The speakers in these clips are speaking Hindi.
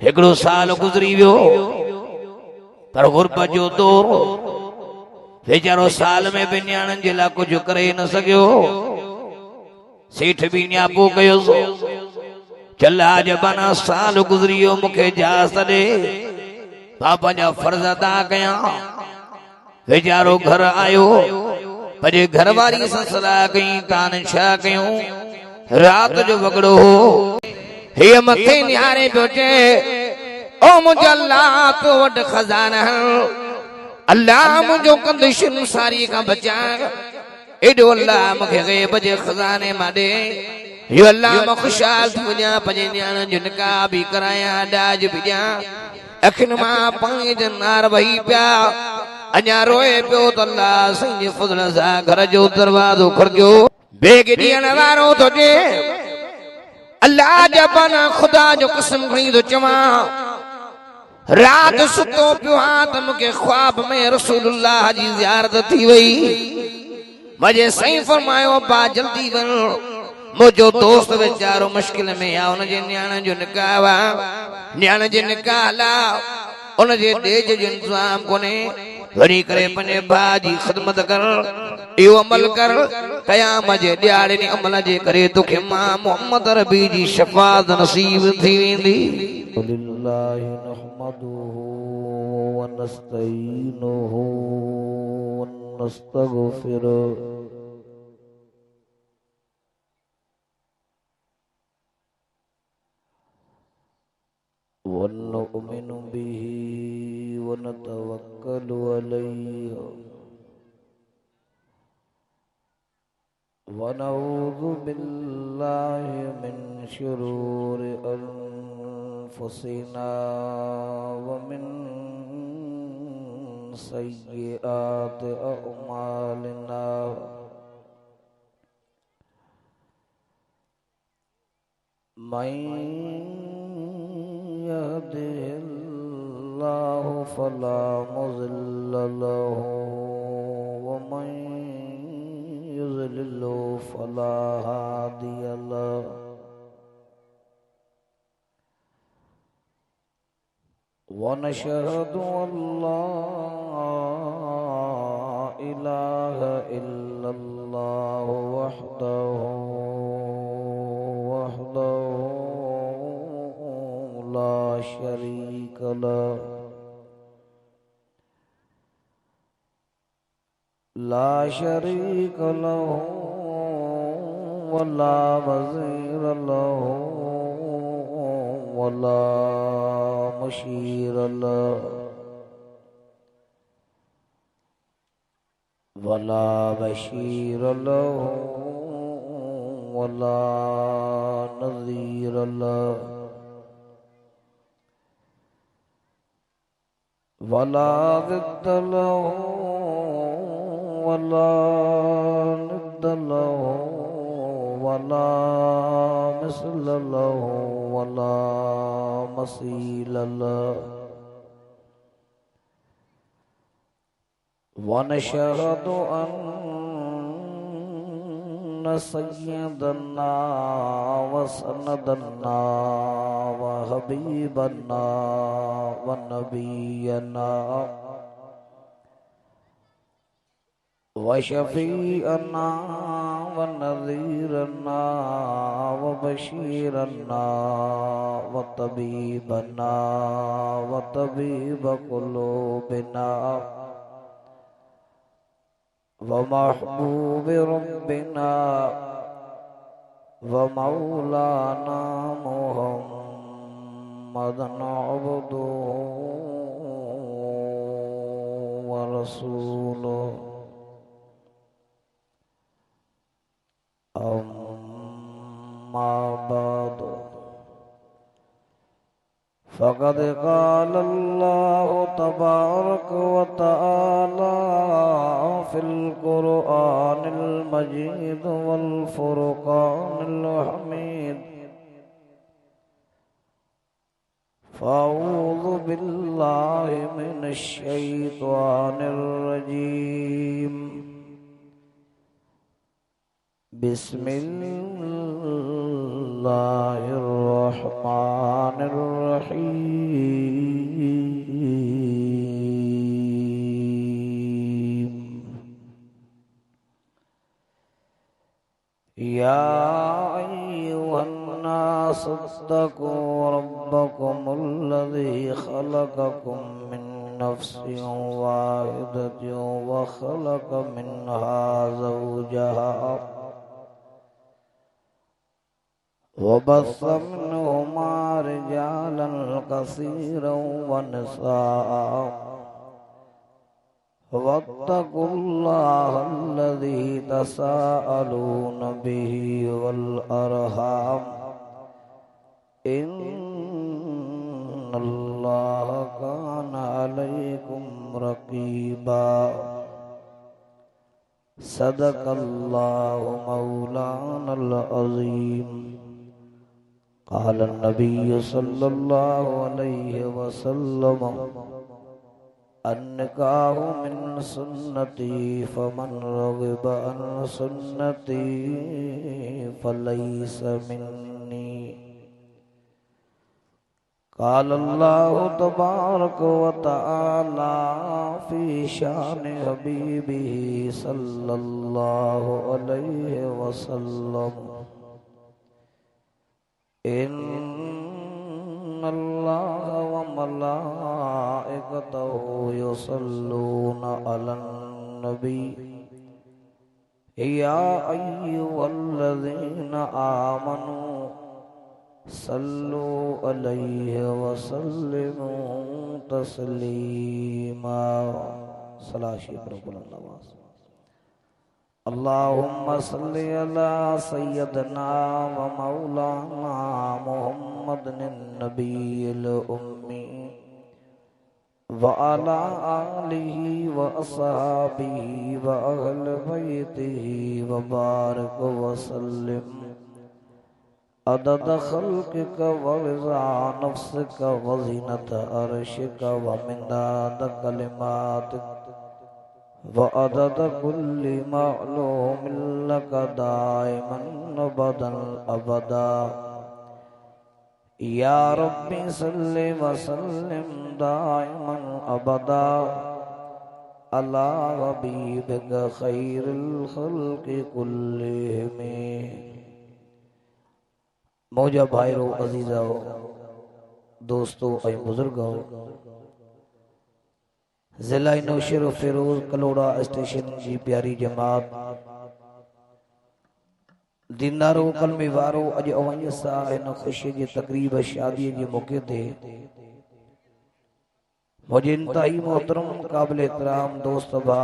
हिकड़ो साल गुजरी वियो पर गुरबत जो दौर वेचारो साल में भी न्याणन जे लाइ कुछ करे न सकियो। सेठ भी न्यापो कयो चल आज बना साल गुजरी वियो मूंखे जास दे पापा जा फर्ज अदा कया। वेचारो घर आयो पजे घर वारी सां सलाह कई तान छा कयूं। रात जो वगड़ो हो हे मथे निहारे पियो चए ओ मुंहिंजो अल्लाह तो वट खजाना अल्लाह मुंहिंजो कंदिशन सारी का बचाए एडो अल्लाह मूंखे ग़ैब जे खजाने मां दे यो अल्लाह मां खुशहाल थी वञा पंहिंजे न्याणनि जो निकाह बि करायां ॾाज बि ॾियां। अखियुनि मां पाणी जा नार वही पिया अञा रोए पियो त अल्लाह साईं जे फज़ल सां घर जो दरवाज़ो खड़कियो बेग ॾियण वारो थो ॾे अल्लाह जा बना खुदा जो कसम खणी थो चवां रात सुतो पियो आं त मूंखे ख्वाब में रसूलुल्लाह जी ज़ियारत थी वई। मुंहिंजे साईं फरमायो बा जल्दी वञ मुंहिंजो दोस्त वीचारो मुश्किल में आहे हुनजे न्याणे जो निकाह आहे न्याणे जे निकाह लाइ हुनजे ॾेज जो इंतज़ाम कोन्हे वरी करे पंहिंजे भाउ जी ख़िदमत कर इहो अमल कर क़याम जे ॾियारे ॾींहुं अमल जे करे तोखे मां मोहम्मद रबी जी शफ़ाअत नसीब थी वेंदी। लिल्लाहि नहमदुहु व नस्तईनुहु व नस्तगफिरुह व नु'मिनु बिही व नतवक्कलु अलैहि व नऊज़ु बिल्लाहि मिन शुरूरि अनफुसिना व मिन सय्यिआति अअमालिना मन यहदिहिल्लाहु फला मुज़िल्ल लहु व मन युज़लिल्हु फला हादिय लहु व नशहदु अल्ला इलाहा इल्लल्लाहु वहदहु ला शरीक लहु वला वज़ीर लहु वला मुशीर लहु वला बशीर लहु वला नज़ीर लहु वला ज़िद्द लहु वला निद्द लहु वला मिस्ल लहु वला मसील लहु व नशहदु अन्न सय्यदना व सनदना व हबीबना व नबियना व शफीअना व नज़ीरना व बशीरना व तबीबना व तबीब क़ुलूबिना व महबूब रब्बिना व मौलाना मुहम्मदन अब्दुहु व रसूलुहु अम्मा बाद फ़क़द क़ाल अल्लाहु तबारक व तआला फ़िल क़ुरआनिल मजीद वल फ़ुरक़ानिल हमीद फ़अऊज़ु बिल्लाहि मिनश शैतानिर रजीम बिस्मिल्लाहिर्रहमानिर्रहीम। या अय्युहन्नास इत्तक़ू रब्बकुमुल्लज़ी खलक़कुम मिन नफ्सिन वाहिदतिन व खलक़ मिन्हा ज़ौजहा वबस्स मिन्हुमा रिजालन कसीरन व निसाअ वत्तकुल्लाहल्लज़ी तसाअलून बिही वल अरहाम इन्नल्लाह कान अलैकुम रकीबा। सदक़ल्लाहु मौलानल अज़ीम। क़ाल नबी सल्लल्लाहु अलैहि वसल्लम अन्निकाहु मिन सुन्नती फमन रग़िब अन सुन्नती फलैस मिन्नी। क़ाल अल्लाहु तबारक व तआला फ़ी शान हबीबिही सल्लल्लाहु अलैहि वसल्लम इन्नल्लाह व मलाइकतहु युसल्लूना अलन नबी या अय्युहल्लज़ीना आमनू सल्लु अलैहि व सल्लिमू तस्लीमा। सलाशी प्रभुल्लाह। अल्लाहुम्मा सल्लि अला सय्यदना व मौलाना मुहम्मदिन नबिय्यिल उम्मी व अला आलिहि व अस्हाबिहि व अहल बैतिहि व बारिक व सल्लिम अदद खल्क़िक व रिज़ा नफ्सिक व ज़ीनत अर्शिक व मिदाद कलिमातिक व अदद कुल्ली मालूमिन लक दाइमन अबदन अबदा। या रब्बी सल्लि व सल्लिम दाइमन अबदा अला हबीबिक खैरिल खल्क़ि कुल्लिहिम। मौजा भाइरो अजीज़ो दोस्तों ऐं बुजुर्गो, ज़िला नौशेर फिरोज कलोड़ा स्टेशन जी प्यारी जमात दीनदारो कलमे वारो अॼु अवैया सां हिन ख़ुशी जी तक़रीब शादीअ जे मौक़े ते मुंहिंजे इंतहाई मोहतरम क़ाबिल एहतराम दोस्त भा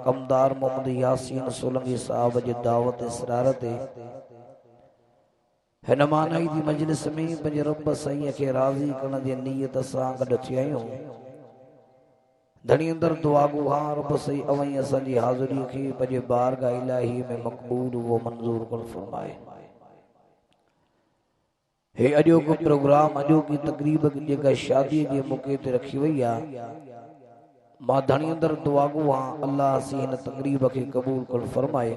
कमदार मोहम्मद यासीन सोलंकी साहब जी दावत इसरार ते हिन मानाई जी मजलिस में पंहिंजे रब साईं खे राज़ी करण जी नियत सां गॾु थी आहियूं। धणी अंदर दुआ गुहार रब सही अवई असांजी हाज़िरी खे पंहिंजे बारगाह इलाही में मक़बूल वो मंज़ूर कर फरमाए। हे अॼोको प्रोग्राम अॼोकी तक़रीब जेका शादीअ जे मौक़े ते रखी वई आहे, मां धणी अंदर दुआ गुहा अल्लाह सी हिन तक़रीब खे क़बूल कर फरमाए।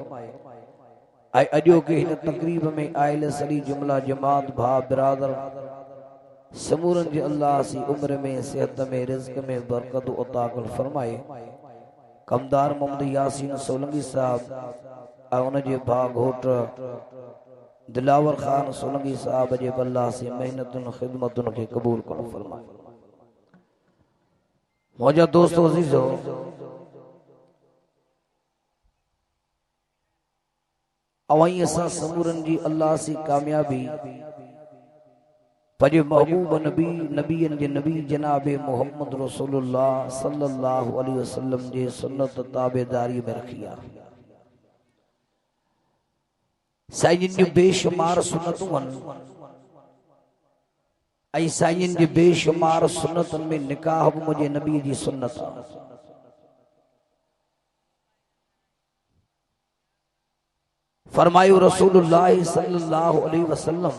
ऐं अॼोके हिन तक़रीब में आयल सॼी जुमला जमात भा बिरादर समूरन जे अल्लाह सी उम्र में सेहत में रिज़्क़ में बरकत अता कर फरमाए। कमदार मोहम्मद यासीन सोलंकी साहब ऐं उन जे भाउ घोट दिलावर खान सोलंकी साहब जे अल्लाह सी मेहनतुन ख़िदमतुन खे क़बूल कर फरमाए। मौजा दोस्तों अज़ीज़ो, अवई असां समूरन जी अल्लाह सी कामयाबी पंहिंजे महबूब नबी नबीअन जे नबी जनाब मोहम्मद रसूलुल्लाह सल्लल्लाहु अलैहि वसल्लम जे सुन्नत ताबेदारी में रखी आहे। साईं जी बेशुमार सुन्नतूं आहिनि ऐं साईं जी बेशुमार सुन्नतुनि में निकाह बि मुंहिंजे नबी जी सुन्नत आहे। फरमायो रसूलुल्लाह सल्लल्लाहु अलैहि वसल्लम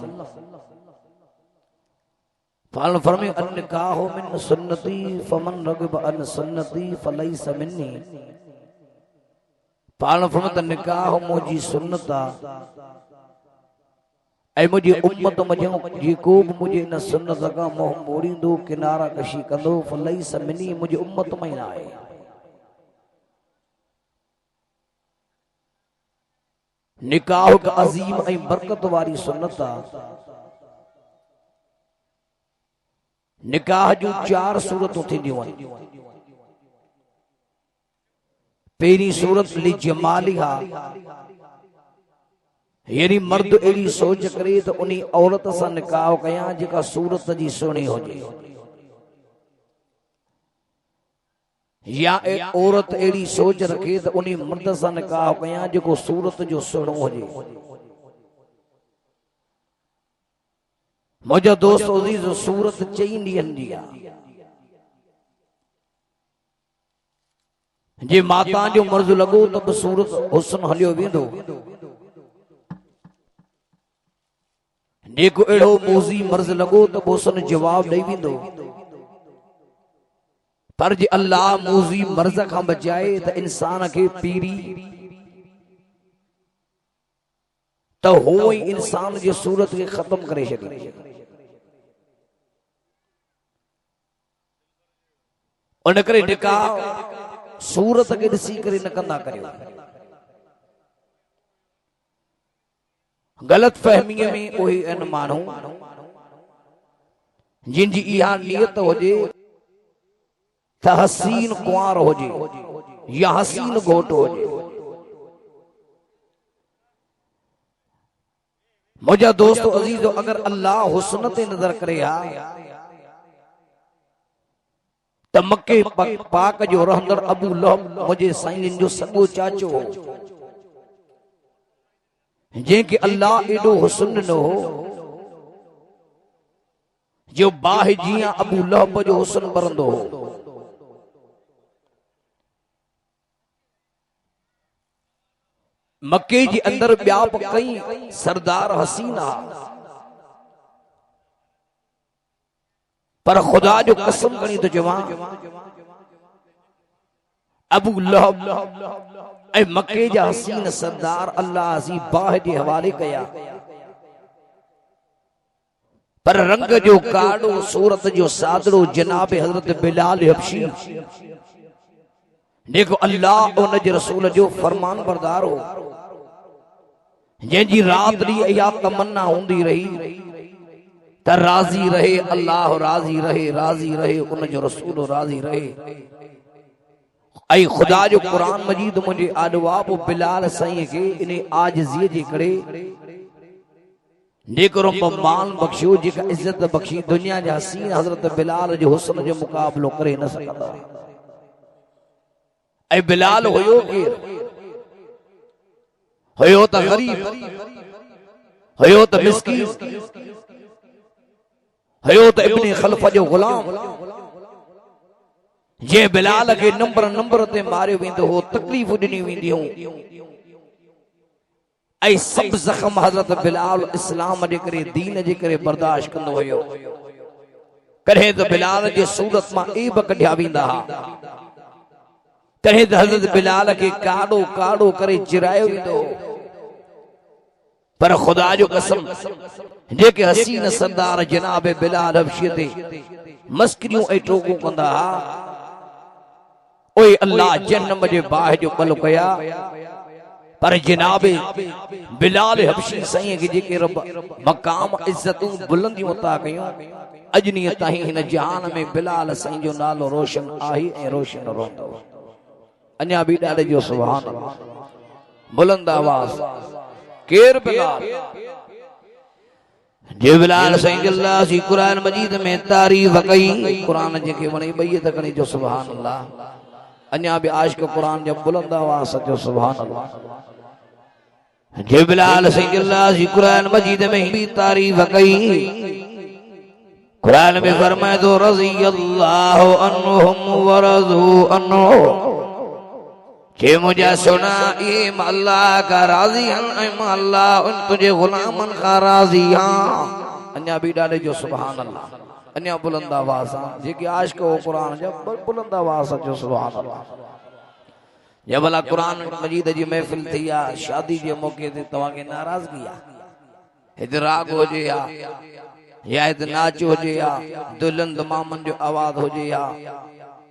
फरमायो अन निकाह मिन सुन्नती फमन रग़िब अन सुन्नती फलैस मिन्नी। पाण फरमाता निकाह मुंहिंजी सुन्नत आहे ऐं मुंहिंजी उम्मत मजो जेको बि मुंहिंजे इन सुन्नत खां मुंहुं मोड़ींदो किनारा कशी कंदो फलईस मिनी मुंहिंजी उम्मत में न आहे। निकाह हिकु अज़ीम ऐं बरकत वारी सुन्नत आहे। निकाह जूं 4 सूरतूं थींदियूं आहिनि। पहिरीं सूरत ली जमालिहा, यानी मर्द अहिड़ी सोच करे त उन औरत सां निकाह कयां जेका सूरत जी सुहिणी हुजे, या औरत अहिड़ी सोच रखे त उन मर्द सां निकाह कयां जेको सूरत जो सुहिणो हुजे। मुंहिंजो दोस्त अज़ीज़ सूरत 4 ॾींहंनि जी आहे। जे माता जो मर्ज़ लॻो त बि सूरत हुस्न हलियो वेंदो, जेको अहिड़ो मोज़ी मर्ज़ लॻो त हुस्न जवाब ॾेई वेंदो। पर जे अल्लाह मोज़ी मर्ज़ खां बचाए त इंसान खे पीरी त हो ई इंसान जे सूरत खे ख़त्म करे छॾे। उन करे निकाह सूरत खे ॾिसी करे न कंदा करियो। ग़लत फहमीअ में उहे आहिनि माण्हू जिन जी इहा नियत हुजे त हसीन कुंवार हुजे या हसीन घोट हुजे। मुंहिंजा दोस्त अज़ीज़ अगर अल्लाह हुस्न ते नज़र करे हा त मके पाक जो रहंदड़ अबू लहब मुंहिंजे साईं जो सॻो चाचो हो, जंहिंखे अल्लाह एॾो हुस्न ॾिनो हो जो बाहि जीअं अबू लहब जो हुस्न बरंदो हो। मके जे अंदर ॿिया बि कई सरदार हसीना, पर खुदा जो कसम खणी तो चवां अबू लहब ऐं मके जा हसीन सरदार अल्लाह जी बाहि जे हवाले कया, पर रंग जो काड़ो सूरत जो सादड़ो जनाब हजरत बिलाल हबशी, देखो अल्लाह उन जे रसूल जो फरमान बरदार हो, जंहिंजी रात ॾींहुं इहा तमन्ना हूंदी रही त राज़ी रहे अल्लाह, राज़ी रहे, राज़ी रहे उन जो रसूल राज़ी रहे। ऐं खुदा जो कुरान मजीद मुंहिंजे आडवाब बिलाल साईं खे इन आजिज़ीअ जे करे जेको रब मान बख्शियो, जेका इज्जत बख्शी दुनिया जा हसीन हज़रत बिलाल जो हुस्न जो मुक़ाबलो करे न सघंदा। ऐं बिलाल हुयो केरु? हुयो त गरीब, हुयो त मिस्कीन, हुयो त इब्ने खल्फ जो गुलाम, जे बिलाल के नंबर ते मारियो वेंदो हो, तकलीफ़ ॾिनी वेंदी हो। ऐं सब ज़ख्म हज़रत बिलाल इस्लाम जे करे दीन जे करे बर्दाश्त कंदो हुयो। कॾहिं त बिलाल जे सूरत मां ऐब कढिया वेंदा हा, कॾहिं त हज़रत बिलाल के काड़ो काड़ो करे चिरायो वेंदो। पर खुदा जो कसम जेके हसीन सरदार जनाब बिलाल हबशी ते मस्करियूं ऐं टोकूं कंदा हा, ओए अल्लाह जन्नम जे बाहि जो पल कया, पर जनाब बिलाल हबशी साईं खे जेके रब मकाम इज्जतूं बुलंदियूं अता कयूं, अजनीअ ताईं हिन जहान में बिलाल साईं जो नालो रोशन आहे ऐं रोशन रहंदो। अञा बि ॾाढे जो सुभान अल्लाह, बुलंद आवाज़ केर बिलाल? जे बिलाल साईं अल्लाह जी कुरान मजीद में तारीफ़ कई, कुरान जेके वणे ॿई त खणी जो सुभान अल्लाह। अञा बि आशिक कुरान जो बुलंद आवाज़ जो सुभान अल्लाह। जे बिलाल साईं अल्लाह जी कुरान मजीद में भी तारीफ़ कई, कुरान में फरमाए तो रज़ी अल्लाहु अन्हुम व रज़ू अन्हु, जे मुझे सुना ये अल्लाह का राजी हैं, अल्लाह उन तुझे गुलामन का राजी हाँ। अन्या भी डाले जो सुभान अल्लाह, अन्या बुलंद आवाज़ जेकी आशिक हो कुरान जब बुलंद आवाज़ जो सुभान अल्लाह। जब भला कुरान मजीद जी महफिल थी या शादी के मौके ते तव्हांखे नाराज़गी आ हिते राग हुजे या हिते नाच हुजे या दुल्हन दमामन जो आवाज़ हुजे या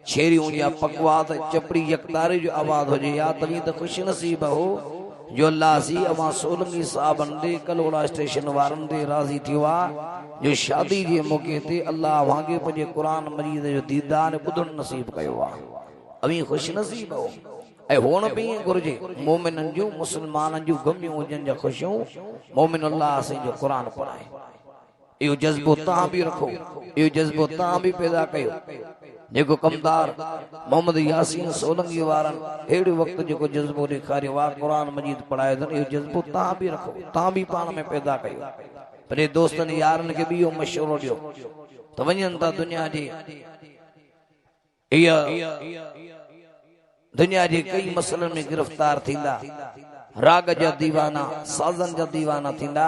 छेरियूं या पकवात चपड़ी यकतारी जो आवाज़ हुजे या तव्हीं त खुश नसीब हो जो अल्लाह सी अवां सोलंगी साहबन दे कलोड़ा स्टेशन वारन दे राज़ी थियो आ जो शादी जे मौके ते अल्लाह वांगे पंहिंजे कुरान मजीद जो दीदार ॿुधण नसीब कयो आ अवी खुश नसीब हो ऐं हुअण बि घुर्जे मोमिननि जूं मुस्लमाननि जूं गमियूं हुजनि जा ख़ुशियूं मोमिन अल्लाह असांजो क़ुरान पढ़ाए इहो जज़्बो तव्हां बि रखो इहो जज़्बो तव्हां बि पैदा कयो जेको कमदार मोहम्मद यासीन सोलंगी वारनि अहिड़े वक़्तु जेको जज़्बो ॾेखारियो आहे क़ुरान मजीद पढ़ाए अथनि इहो जज़्बो तव्हां बि रखो तव्हां बि पाण में पैदा कयो पंहिंजे दोस्तनि यारनि खे बि इहो मशवरो ॾियो त वञनि था दुनिया जे कई मसलनि में गिरफ़्तार थींदा राग जा दीवाना साज़न जा दीवाना थींदा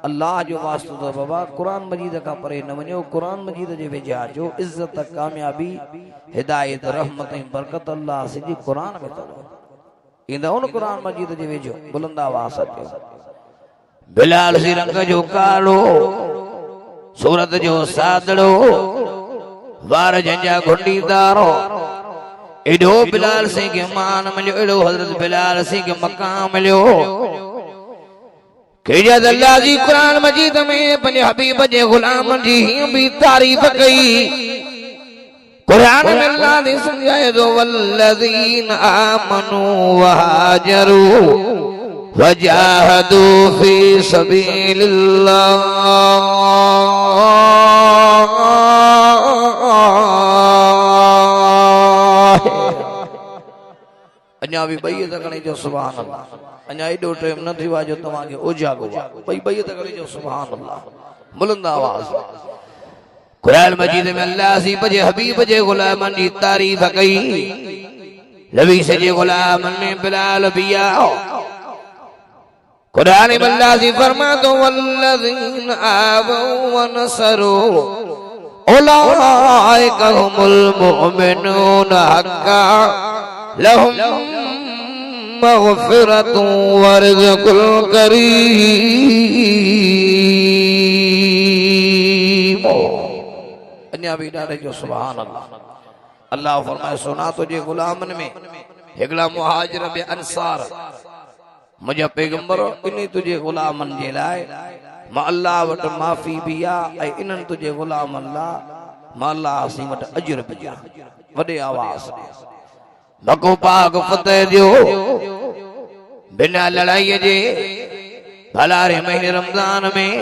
अल्लाह जो वास्तो तो बाबा कुरान मजीद का परे न वञो कुरान मजीद जे वेझा जो इज्जत कामयाबी हिदायत रहमत ऐं बरकत अल्लाह सिजी कुरान में अथव ईंदा उन कुरान मजीद जे वेझो बुलंद आवाज़ अचो बिलाल सी रंग जो कालो सूरत जो सादड़ो वार जंजा घुंडीदारो एडो बिलाल सिंह के मान मिलियो एडो हजरत बिलाल सिंह के मकाम मिलियो के जद अल्लाह जी कुरान मजीद में पंहिंजे हबीब जे गुलाम जी भी तारीफ कई कुरान में अल्लाह ने समझाए दो वल्लज़ीन आमनू वहाजरू वजाहदू फी सबीलिल्लाह अञा भी बई तकड़े जो सुभान अल्लाह अञा एडो टाइम न थियो जो तव्हांखे उजागो बई तकड़े जो सुभान अल्लाह बुलंद आवाज़ कुरान मजीद में अल्लाह सी पंहिंजे हबीब जे गुलामन जी तारीफ कई नबी से जे गुलामन में बिलाल भी आओ कुरान में अल्लाह सी फरमा दो वल्लज़ीन आवू व नसरू उलाइका हुमुल मुमिनून हक्का लहुम मग़फ़िरतु व रिज़्क़ुन करीम अन्या भी डाले जो सुभान अल्लाह अल्लाह फरमाए सुना तुझे गुलामन में हिकड़ा मुहाजिर बे अंसार मुझे पैगंबर इन्हीं तुझे गुलामन जे लाए मां अल्लाह वट माफी भी आ ऐं इन्हनि तुझे गुलामन ला मां अल्लाह सी वट अजर भी आ वडे आवाज़ मको पाक फतेह दियो बिना लड़ाई जे भलारे महीने रमजान में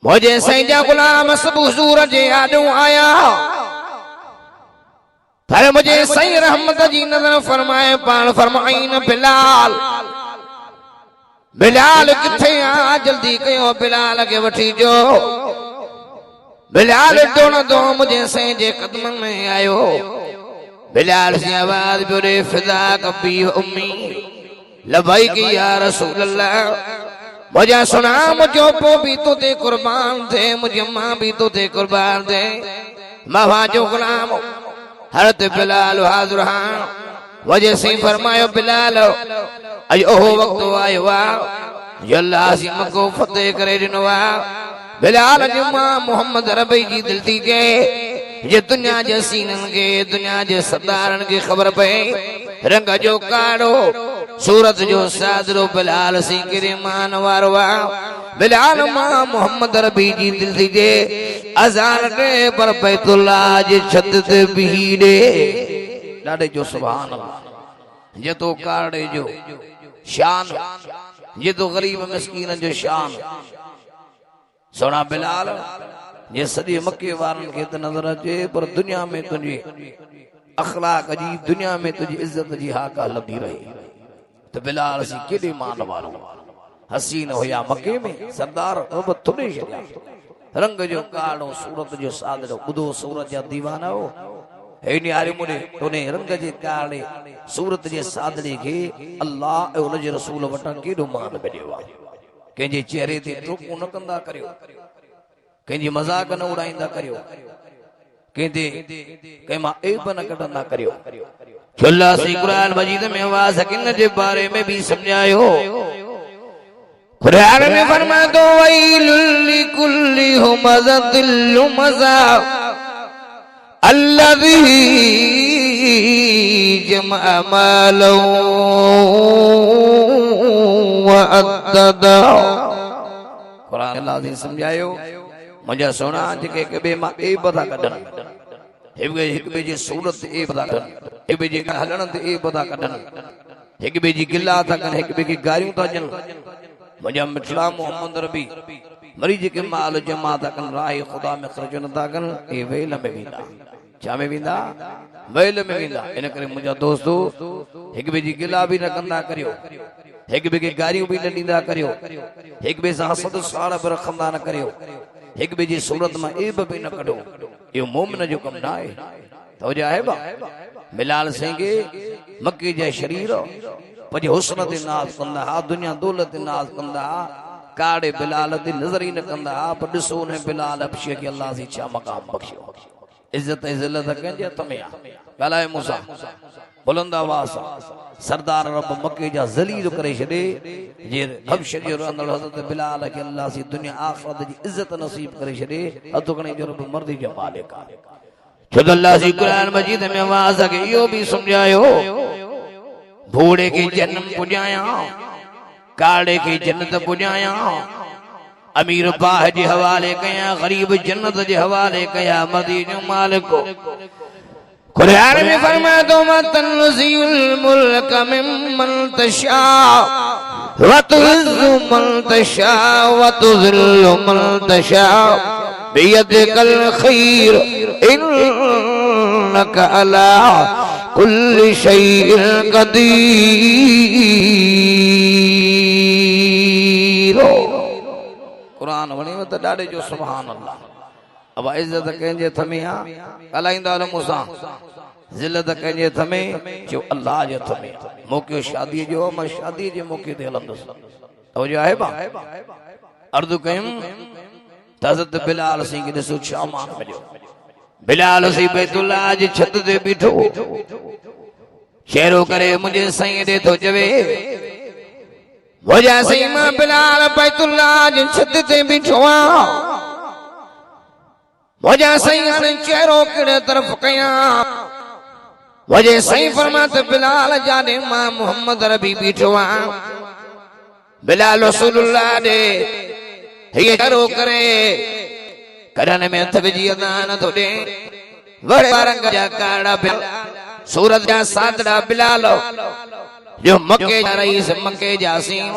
मुझे सैजा गुलाम सब हुजूर जे आॾो आया पर मुझे सही रहमत जी नजर फरमाए पान फरमाइन बिलाल बिलाल किथे आ जल्दी कयो बिलाल के वठी जो बिलाल दोन दो मुझे सही जे कदमन में आयो बिलाल से आवाज बोले फिदा कबी उम्मी लबैक या रसूल अल्लाह मुझे सुना मुझो पो भी तो ते कुर्बान थे मुझे मां भी तो ते कुर्बान थे मां जो गुलाम हरत बिलाल हाज़िर हां मुझे सही फरमायो बिलाल अयो वक्त आयो आ अल्लाह सी मको फतेह करे दिनो आ बिलाल जुमा मोहम्मद रबी जी दिल थी के ये दुनिया जे सीनन के दुनिया जे सरदारन की खबर पे रंग जो काड़ो सूरत जो सादरो बिलाल सिंह के मान वारवा बिलाल मां मोहम्मद रबी जी दिल थी जे अजान के पर बैतुल्लाह जे छत ते बीड़े डाडे जो सुभान अल्लाह ये तो काड़े जो शान ये तो गरीब मिस्कीन जो शान सोना बिलाल ये सदी मक्के वारन के नजर अचे पर दुनिया में तुझे अखलाक जी दुनिया में तुझी इज्जत जी हाका लगी रही तो बिलाल सी केॾे मान वारो हसीन होया मक्के में सरदार अब थोड़े रंग जो कालो सूरत जो सादरो ॿुधो सूरत जा दीवाना हो हेनी आरे मुने तोने रंग जे काले सूरत जे सादरे के अल्लाह ऐं उन जे रसूल वटां केॾो मान मिलियो आहे कंहिंजे चेहरे ते टोकू न कंदा करियो कंहिंजी मज़ाक न उड़ाईंदा करियो कहते कहीं मां एब न कटंदा करियो अल्लाह से कुरान मजीद में आवाज किन जे बारे में भी समझायो कुरान में फरमा दो वैलुल लिकुल्ली हुमज़तिल लुमज़ा अल्लज़ी जमअ मालन व अद्ददा कुरान अल्लाह ने समझायो मुझे सोना जेके कबे मां एब था कढन हिक बे जी सूरत एब था कढन हिक बे जी हलण ते एब था कढन हिक बे जी गिला था कन हिक बे की गारियूं था जन मुझे मिठड़ा मोहम्मद रबी मरी जेके माल जमा था कन राह खुदा में खर्च न था कन ए वेल में वेंदा छा में वेंदा वेल में वेंदा इन करे मुझा दोस्तो हिक बे जी गिला भी न कंदा करियो हिक बे की गारियूं भी न ॾींदा करियो हिक बे सां हसद साड़ बि रखंदा न करियो हिक बे जी सूरत में एब भी न कढो यो मोमिन जो कम ना है तो जाए बा बिलाल सिंह के मक्के जे शरीर पजे हुस्न ते नाज कंदा हा दुनिया दौलत ते नाज कंदा हा काड़े बिलाल ते नजर ही न कंदा हा पर ॾिसो ने बिलाल अबशी के अल्लाह जी छा मकाम बख्शियो इज्जत इज़्ज़त कंजे तमिया ॻाल्हाए मूंसा बुलंद आवाज़ सरदार रब मक्के जा ज़लील करे छॾे जे हबश जो रहंदड़ हज़रत बिलाल के अल्लाह सी दुनिया आखिरत जी इज्जत नसीब करे छॾे अदुकणे जो रब मर्दी जो मालिक आहे छो अल्लाह जी कुरान मजीद में आवाज के यो भी समझायो बूढ़े के जन्म पुजाया काड़े के जन्नत पुजाया अमीर बाह जे हवाले कया गरीब जन्नत जे हवाले कया मदीने मालिक कुरान में फरमा दो मतनज़िल मुल्क मिम्मन तशा व तुइज़्ज़ु मन तशा व तुज़िल्लु मन तशा बियदिकल खैर इन्नका अला कुल्लि शैइन कदीर कुरान वणी त ॾाढे जो सुभान अल्लाह अब इज्जत कंहिंजे थमे आहे ॻाल्हाईंदा हलो मूंसां ज़िलत कंहिंजे थमे जो अल्लाह जे थमे मौक़ो शादी जो मां शादी जे मौक़े ते हलंदुसि तवजो आहे बा अर्ज़ु कयुमि त हज़रत बिलाल सिंह खे ॾिसो छा मान मिलियो बिलाल सी बैतुल्लाह जी छत ते बीठो शेरो करे मुझे साईं ॾे थो चवे मुझे साईं मां बिलाल बैतुल्लाह जी छत ते बीठो आहियां मुझे साईं हाणे चेहरो कहिड़े तरफ़ कयां मुझे साईं फरमात बिलाल जाने मां मोहम्मद रबी बीठो आहियां बिलाल रसूलुल्लाह ॾे हीअ चेहरो करे कड़न में हथ विझी अदान थो ॾे वड़े रंग जा काड़ा सूरत जा सादड़ा बिलाल जो मके जा रईस मके जा सीम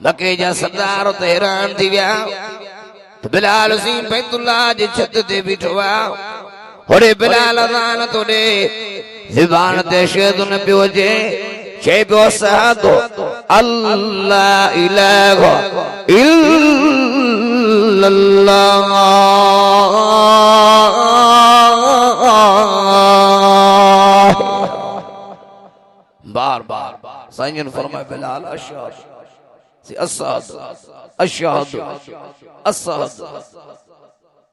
मके जा सरदार ते हैरान थी विया तो बिलाल सिंह बैतुल्लाह जी छत ते बीठो आहे होड़े बिलाल अदान थो ॾे ज़ुबान ते शहद न पियो अचे चए पियो सहादो अल्लाह इलाहा इल्लल्लाह बार बार साईं फरमाए बिलाल अशहद असहद अशहद असहद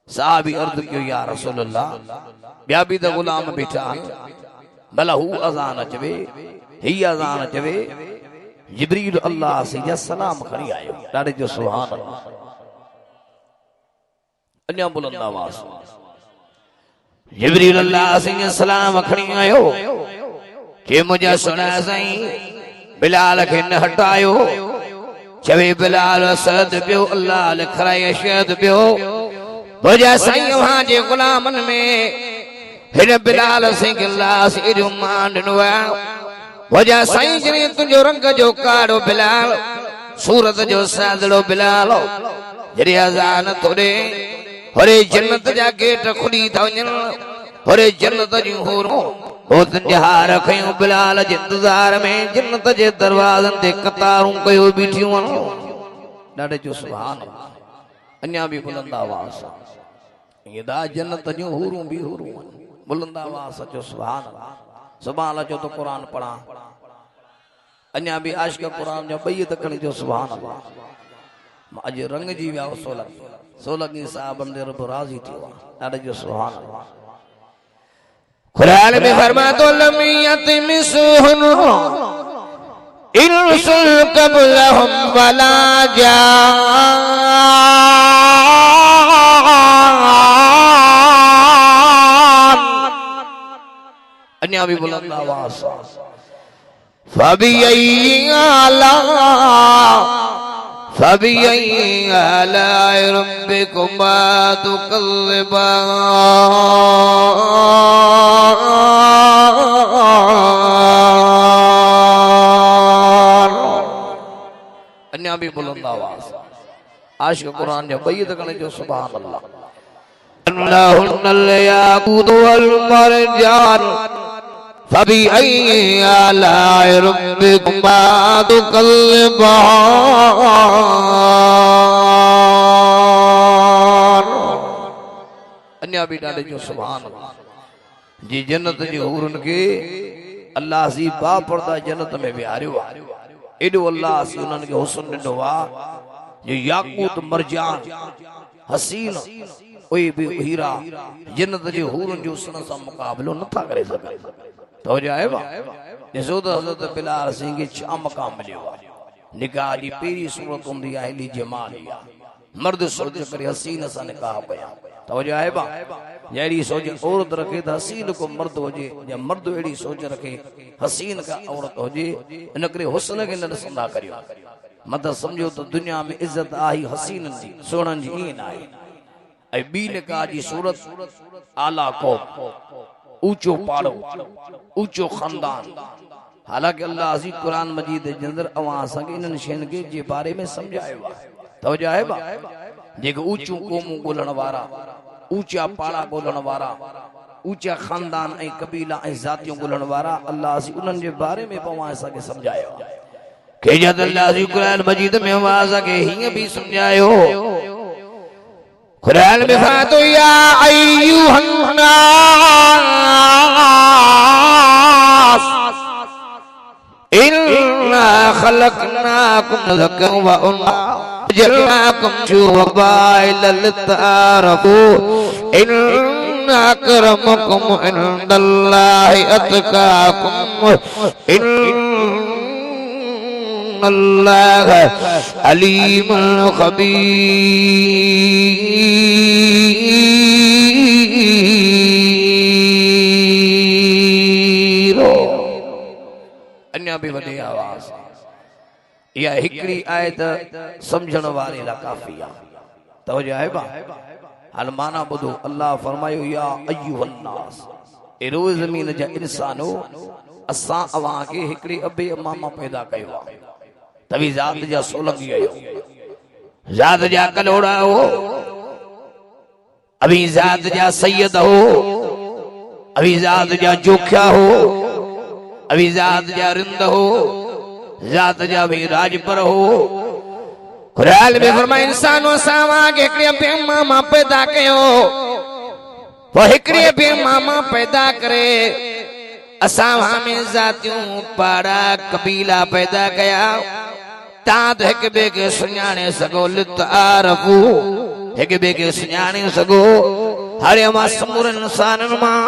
साहबी अर्ज़ कयो या रसूल अल्लाह ॿिया बि त ग़ुलाम बीठा आहिनि भला हू अज़ान चवे ही अज़ान चवे जिब्रील अल्लाह से जा सलाम खणी आयो ॾाढे जो सुभान अल्लाह अन्या बुलंद आवाज़ जिब्रील अल्लाह से सलाम खणी आयो के मुझे सुना साईं बिलाल के न हटायो चवे बिलाल असद पियो अल्लाह लिखराए शहद पियो मुझे साईं वहां जे गुलामन में हिन बिलाल सिंह अल्लाह से जो मान ॾिनो आहे मुझे साईं जने तुझो रंग जो काड़ो बिलाल सूरत जो सादड़ो बिलाल जॾहिं अज़ान थो ॾे होरे जन्नत जा गेट खुली था वञनि होरे जन्नत जूं हूरूं हो तुंहिंजा रखियूं बिलाल जे इंतज़ार में जन्नत जे दरवाज़नि ते कतारूं कयो बीठियूं आहिनि ॾाढे जो सुभान अन्या भी बुलंद आवाज़ ये दा जन्नत जूं हूरूं भी हूरूं बुलंद आवाज़ जो सुभान सुभान जो तो कुरान पढ़ा अन्या भी आशिक कुरान जो बई तकणी जो सुभान अल्लाह अॼु रंग जी विया सोलंगी साहबनि ते रब राज़ी थियो आहे ॾाढो जो सुभान अल्लाह कुरान में फरमातो लमियत मिसहुन इनसुल कबलहुम वला जान। अन्या भी बुलंद आवाज फबियई आला रब्बिकुमा तुकल्लिबान। अन्या भी बुलंद आवाज आशिक कुरान जो बैत करने जो सुभान अल्लाह। अल्लाहुल याकूत वल मरजान फबिअई आलाए रब्बिकुमा तुकल्लिबान। अन्या भी ॾाढे जो सुभान अल्लाह। जी जन्नत जे हूरन के अल्लाह सी बा पर्दा जन्नत में विहारियो आहे। एॾो अल्लाह सी उन्हनि खे हुस्न ॾिनो आहे जो याकूत मरजान हसीन ओए भी हीरा जन्नत जे हूरन जो हुस्न सां मुकाबलो नथा करे सघनि। तो जाएगा ॾिसो त हज़रत बिलाल सिंह खे छा मक़ाम मिलियो आहे। निकाह जी पहिरीं सूरत हूंदी आहे अहली जमाली आहे। मर्द सोच करे हसीन सां निकाह कया। तो जाएगा जहिड़ी सोच औरत रखे त हसीन को मर्द हुजे या मर्द अहिड़ी सोच रखे हसीन का औरत हुजे। इन करे हुस्न खे न ॾिसंदा करियो मत समझो तो दुनिया में इज्जत आई हसीन जी सोहणनि जी ईअं न आहे। ऐं ॿी निकाह जी सूरत आला क़ौम ऊंचो पाड़ो ऊंचो खानदान। हालांकि अल्लाह अज़ीज़ कुरान मजीद जे अंदर अवां असांखे इन्हनि शयुनि खे जे बारे में सम्झायो आहे। तवजो आहे जेके ऊंचो क़ौमूं ॻोल्हण वारा ऊंचा पाड़ा ॻोल्हण वारा ऊंचा खानदान ऐं कबीला ऐं ज़ातियूं ॻोल्हण वारा अल्लाह अज़ीज़ उन्हनि जे बारे में अवां असांखे सम्झायो आहे। के जद अल्लाह अज़ीज़ कुरान मजीद में आवाज़ के हीअं भी सम्झायो। कुरान में फरमातो या अय्युहन नास इन्ना खलकनाकुम ज़करन व उन्सा वजअलनाकुम शुअबा लितारफू इन्न अक्रमकुम इंदल्लाहि अत्काकुम अल्लाह अलीमुल खबीर। अन्या भी वॾी आवाज़ या हिकड़ी आयत समझण वारे ला काफी आहे। तवजो आहे बा हाल माना ॿुधो अल्लाह फरमायो या अय्युहन नास ए रोज़ ज़मीन जा इंसानो असां अवां खे हिकड़े अबे अम्मा मां पैदा कयो आहे। तवी ज़ात जा सोलंगी आयो ज़ात जा कलोड़ा हो अभी ज़ात जा सैयद हो अभी ज़ात जा जोख्या हो अभी ज़ात जा रिंद हो ज़ात जा भी राजपर हो। कुरान में फरमाया इंसानो सावा के हिकड़े अबे अम्मा मां पैदा कयो वो हिकड़े अबे अम्मा मां पैदा करे असां में ज़ातियूं पाड़ा कबीला पैदा कया तां त हिक ॿिए खे सुञाणे सघो लितारफू हिक ॿिए खे सुञाणे सघो। हर मां समूरनि इंसाननि मां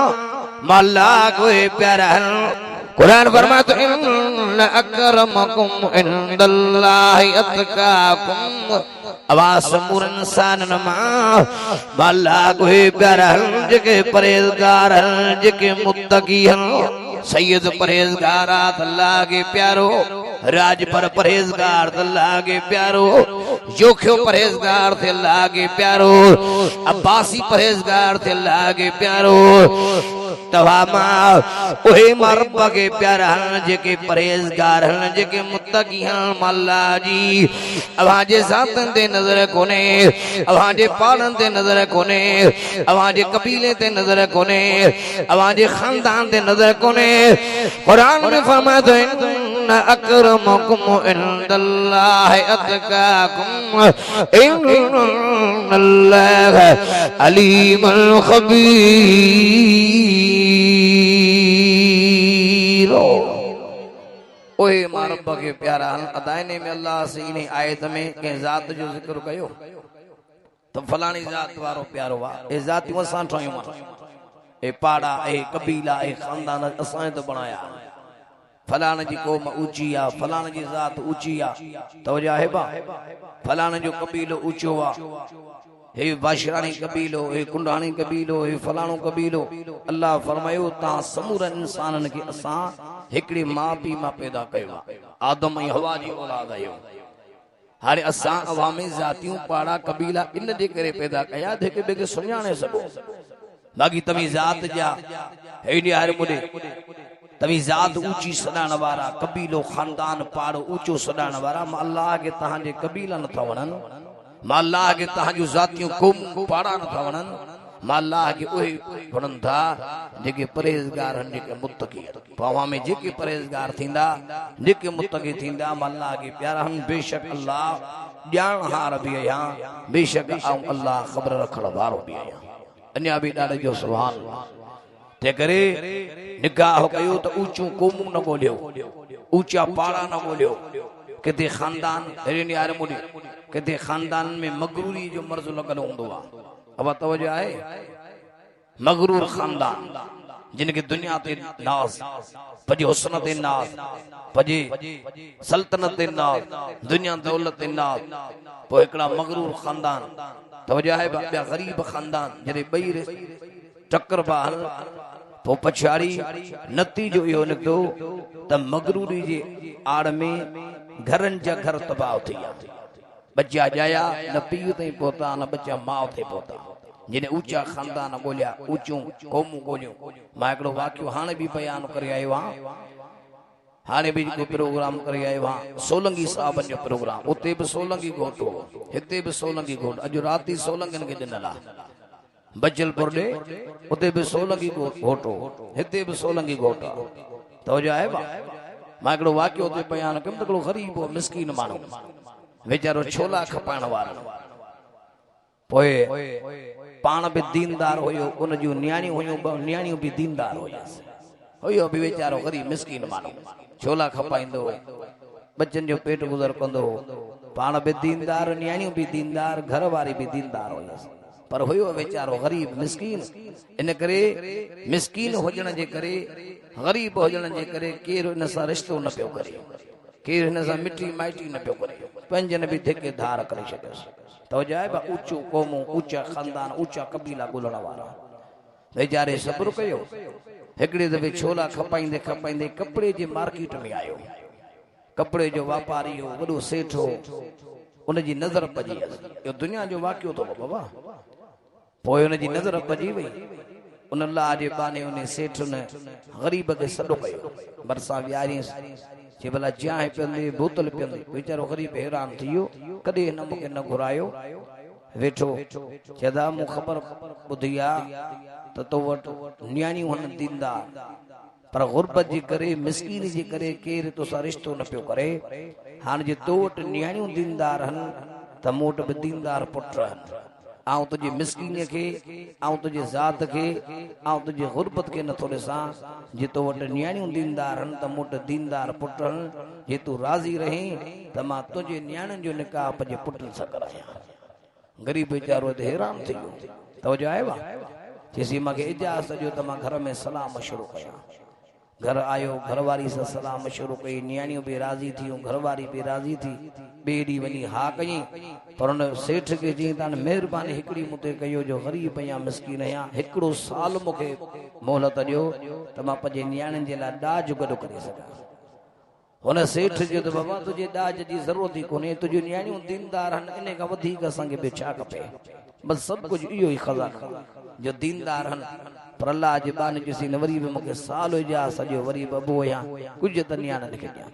अल्लाह कोई प्यारा कुरान फरमातो इन्न अक्रमकुम इंदल्लाहि अत्काकुम अवां समूरनि इंसाननि मां अल्लाह कोई प्यारा जेके परहेज़गार जेके मुत्तकी सैयद परहेज़गार अल्लाह के प्यारो राज पर परहेज़गार अल्लाह के प्यारो जोख्यो परहेज़गार थे अल्लाह के प्यारो अब्बासी परहेज़गार थे अल्लाह के प्यारो तवामा ओहे मरब के प्यारा जेके परहेज़गार जेके मुत्तकी अल्लाह जी अवां जे ज़ातन ते नजर कोने अवां जे पाड़न ते नजर कोने अवां जे कबीले ते नजर कोने अवां जे खानदान ते नजर कोने। कुरान में फरमातो इन्न अक्रमकुम इंदल्लाहि अत्काकुम इन्नल्लाह अलीमुल खबीर। ओए मां रब रब के प्यारा अदायने में अल्लाह से इन्हें आयत में के जात जो जिक्र कयो तो फलानी जात वारो प्यारो वा ए जातियों असां ठायूं ए पाड़ा ए कबीला ए खानदान असां तो बनाया फलाने जी कौम ऊंची आ फलाने जी जात ऊंची आ तवजा है बा फलाने जो कबीलो ऊंचो आ हे बाशरानी कबीलो हे कुंडानी कबीलो हे फलानो कबीलो अल्लाह फरमायो ता समूर इंसानन के असा हिकड़ी मां पी मां पैदा कयो आदम ऐं हवा जी औलाद आयो हाणे असा अवामी जातियूं पाड़ा कबीला इन जे करे पैदा कया जेके ॿिए खे सुञाणे सघो बाक़ी तव्हीं जात जा हेॾे हारे मुॾे तव्हीं जात ऊंची सॾाइण वारा कबीलो खानदान पाड़ो ऊंचो सॾाइण वारा मां अल्लाह खे तव्हांजे कबीला नथा वणनि मां अल्लाह खे तव्हांजूं जातियूं क़ौम पाड़ा नथा वणनि मां अल्लाह खे उहे वणनि था जेके परहेज़गार आहिनि जेके मुत्तक़ी पवा में जेके परहेज़गार थींदा जेके मुत्तक़ी थींदा मां अल्लाह खे प्यारा आहिनि बेशक अल्लाह ॼाणहार बि आहियां बेशक आऊं अल्लाह ख़बर रखण वारो बि आहियां अञा बि ॾाढे जो सुभान ते करे निगाह कयो त ऊंचूं क़ौमूं न ॻोल्हियो ऊंचा पाड़ा न ॻोल्हियो किथे खानदान हेॾे यार मुॾे किथे खानदान में मगरूरी जो मर्ज़ लॻल हूंदो आहे अब तवजो आहे मगरूर खानदान जिनके दुनिया ते नाज़ पजे हुस्न ते नाज़ पजे सल्तनत ते नाज़ दुनिया दौलत ते नाज़ पोइ हिकिड़ा मगरूर खानदान तवजो आहे ॿिया ग़रीब खानदान जॾहिं ॿई टक्कर पा हल पोइ पछाड़ी नतीजो इहो निकितो त मगरूरी जे आड़ में घरनि जा घर तबाह थी विया बच्चा जाया न पीउ ताईं पहुता न बच्चा माउ ते पहुता जिन ऊंचा खानदान ॻोल्हिया ऊंचियूं क़ौमूं ॻोल्हियूं मां हिकिड़ो वाक़ियो हाणे बि बयानु करे आयो आहियां हाणे बि जेको प्रोग्राम करे आयो आहियां सोलंगी साहबनि जो प्रोग्राम उते बि सोलंगी घोट हो हिते बि सोलंगी घोट अॼु राति सोलंगियुनि खे ॾिनल आहे बजलपुर ॾे उते बि सोलंगी घोट हो हिते बि सोलंगी घोट आहे तवजो आहे बा मां हिकिड़ो वाक़ियो उते बयानु कयुमि त हिकिड़ो ग़रीब हो मिसकीन माण्हू वीचारो छोला खपाइण वारो पोइ पाण बि दीनदार हुयो उन जूं न्याणियूं हुयूं न्याणियूं बि दीनदार हुयो बि वीचारो ग़रीब मिसकीन माण्हू छोला खपाईंदो बच्चनि जो पेट गुज़र कंदो पाण बि दीनदार न्याणियूं बि दीनदार घर वारी बि दीनदार हुयसि पर हुयो वीचारो ग़रीब मिसकीन इन करे मिसकीन हुजण जे करे ग़रीब हुजण जे करे केरु हिन सां रिश्तो न पियो करे केरु हिन सां मिटी माइटी न पियो करे पंहिंजनि बि धिके धार करे छॾियोसि तवजो आहे बा ऊंचो क़ौमूं ऊंचा खानदान ऊंचा कबीला ॻोल्हण वारा वीचारे सब्र कयो हिकिड़े दफ़े छोला खपाईंदे खपाईंदे कपिड़े जे मार्केट में आयो कपिड़े जो वापारी हो वॾो सेठ हो उनजी नज़र पइजी इहो दुनिया जो वाक़ियो अथव बाबा पोइ हुनजी नज़र पइजी वई उन अल्लाह जे बहाने उन सेठ ने ग़रीब खे सॾो कयो भरिसां विहारियसि जे भला चांहि पीअंदे बोतल पीअंदे वीचारो ग़रीब हैरान थी वियो कॾहिं हिन मूंखे न घुरायो वेठो चएदा मूं ख़बर ॿुधी आहे त तो वटि न्याणियूं आहिनि दीनदार पर गुरबत जे करे मिसकीन जे करे केरु तोसां रिश्तो न पियो करे हाणे जे तो वटि न्याणियूं दीनदार आहिनि त मूं वटि बि दीनदार पुट आहिनि आऊं तुंहिंजी मिसकीनीअ खे आऊं तुंहिंजी ज़ात खे आऊं तुंहिंजी गुरबत खे नथो ॾिसां जे तो वटि न्याणियूं दीनदार आहिनि त मूं वटि दीनदार पुट आहिनि जे तूं राज़ी रहीं त मां तुंहिंजे न्याणियुनि जो निकाह पंहिंजे पुटनि सां करायां ग़रीब वीचारो ते हैरान थी वियो तवजो आहे बा चइसि मूंखे इजाज़त ॾियो त मां घर में सलाम शुरू कयां घर आयो घरवारी सां सलाम शुरू कई न्याणियूं बि राज़ी थियूं घरवारी बि राज़ी थी ॿिए ॾींहुं वञी हा कयईं पर हुन सेठ खे चई तव्हां महिरबानी हिकिड़ी मूं ते कयो जो ग़रीब आहियां मिसकीन आहियां हिकिड़ो साल मूंखे मोहलत ॾियो त मां पंहिंजे न्याणियुनि जे लाइ ॾाज गॾु करे सघां हुन सेठ जो त बाबा तुंहिंजे ॾाज जी ज़रूरत ई कोन्हे तुंहिंजूं न्याणियूं दीनदार आहिनि इन खां वधीक असांखे ॿियो छा खपे बसि सभु कुझु इहो ई ख़ज़ानो जो दीनदार आहिनि पर अल्लाह जे बहाने ॾिसी न वरी बि मूंखे साल हुजे सॼो वरी बि अबो आहियां कुझु त न्याणियुनि खे ॾियां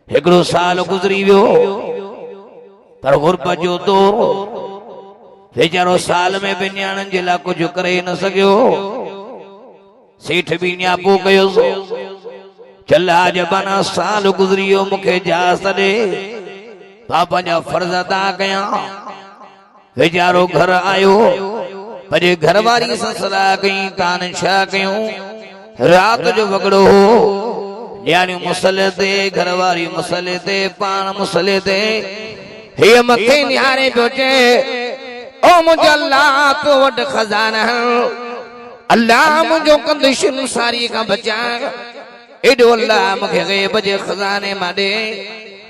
हिकिड़ो साल गुज़री वियो पर गुरबत जो दौर वीचारो साल में बि न्याणियुनि जे लाइ कुझु करे न सघियो सेठ बि न्यापो कयोसि चल आज बना साल गुज़री वियो मूंखे इजाज़त ॾे पापा जा फर्ज़ अदा कयां वीचारो घर आयो पंहिंजे घरवारी सां सलाह कई कान छा कयूं राति जो वॻड़ो हो न्याणी मुसले ते घरवारी मुसले ते पान मुसले ते हे मथे निहारे पियो ओ मुंहिंजो अल्लाह तो वट खजाना अल्लाह मुंहिंजो कंदिशन सारी खां बचाए एडो अल्लाह मूंखे ग़ैब जे खजाने मां ॾे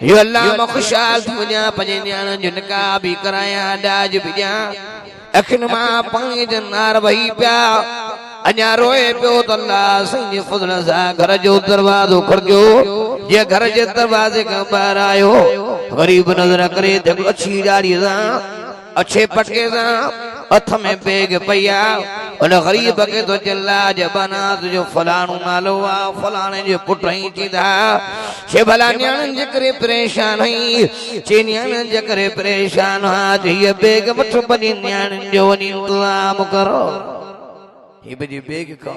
यो अल्लाह मां ख़ुशहाल थी वञा पंहिंजे न्याणनि जो निकाह बि करायां ॾाज बि ॾियां अखियुनि मां पाणी जा नार वही पिया अञा रोए पियो त अल्लाह साईं जे फज़ल सां घर जो दरवाज़ो खड़कियो जे घर जे दरवाज़े खां ॿाहिरि आयो ग़रीब नज़र करे जेको अछी ॾाढ़ी सां अच्छे पटके सां हथ में बैग पया उन गरीब के तो जल्ला जबाना जो फलाणो नालो आ फलाणे जो पुट ही चीदा छे भला न्याणन जे करे परेशान हई चे न्याणन जे करे परेशान हा ये बैग वठ बनी न्याणन जो वनी इंतजाम करो ये बजे बैग का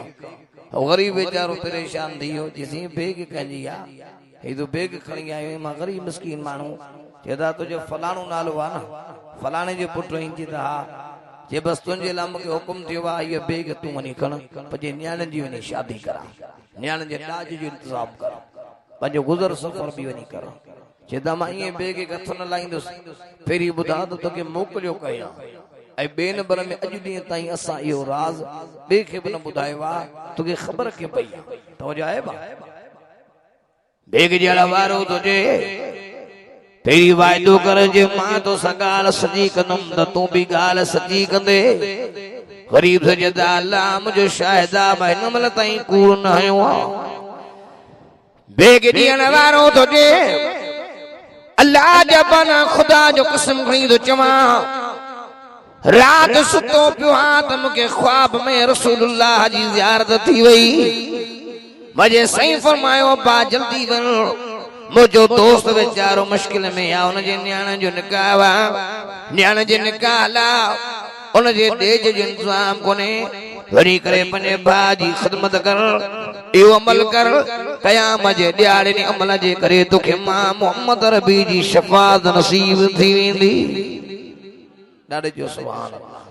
गरीब बेचारो परेशान थियो जिसी बैग कंजी आ हे तो बैग खणी आयो मां गरीब मिस्कीन मानू जेदा तुझे फलाणो नालो आ ना फलाणे जो पुट ही चीदा जे बस तुझे लाइ मूंखे हुकुम थियो आहे ये बैग तूं वञी खण पंहिंजे न्याणनि जी वञी शादी करा न्याणनि जे ॾाज जो इंतज़ाम कर पंहिंजो गुज़र सफ़र बि वञी कर चेदा मां ईअं बैग हथ न लाहींदुसि पहिरीं ॿुधा त तोखे मोकिलियो कयां ऐं ॿिए नंबर में अॼु ॾींहं ताईं असां इहो राज़ ॿिए खे बि न ॿुधायो आहे तोखे ख़बर कीअं पई आहे तवजो आहे बैग जहिड़ा वारो तुझे तेरी वायदो कर जे मां तो सगाल सजी कंदुमि त तूं बि ॻाल्हि सजी कंदे गरीब से जदा अल्लाह मुंहिंजो शाहिदा हिन महिल ताईं कूड़ न हयो बेग ॾियण वारो तुझे अल्लाह जा बना खुदा जो कसम खणी थो चवां रात सुतो पियो आहियां त मूंखे ख्वाब में रसूलुल्लाह जी ज़ियारत थी वई मुंहिंजे साईं फरमायो बा जल्दी वञ मुझो दोस्त बेचारो मुश्किल में आ उन जे न्याण जो निकाह वा न्याण जे निकाह ला उन जे ॾेज जो इंतजाम कोने वरी करे पंहिंजे भाउ जी ख़िदमत कर इहो अमल कर क़याम जे ॾियारे ॾींहुं अमल जे करे तोखे मां मोहम्मद रबी जी शफ़ाअत नसीब थी वेंदी ॾाढे जो सुभान अल्लाह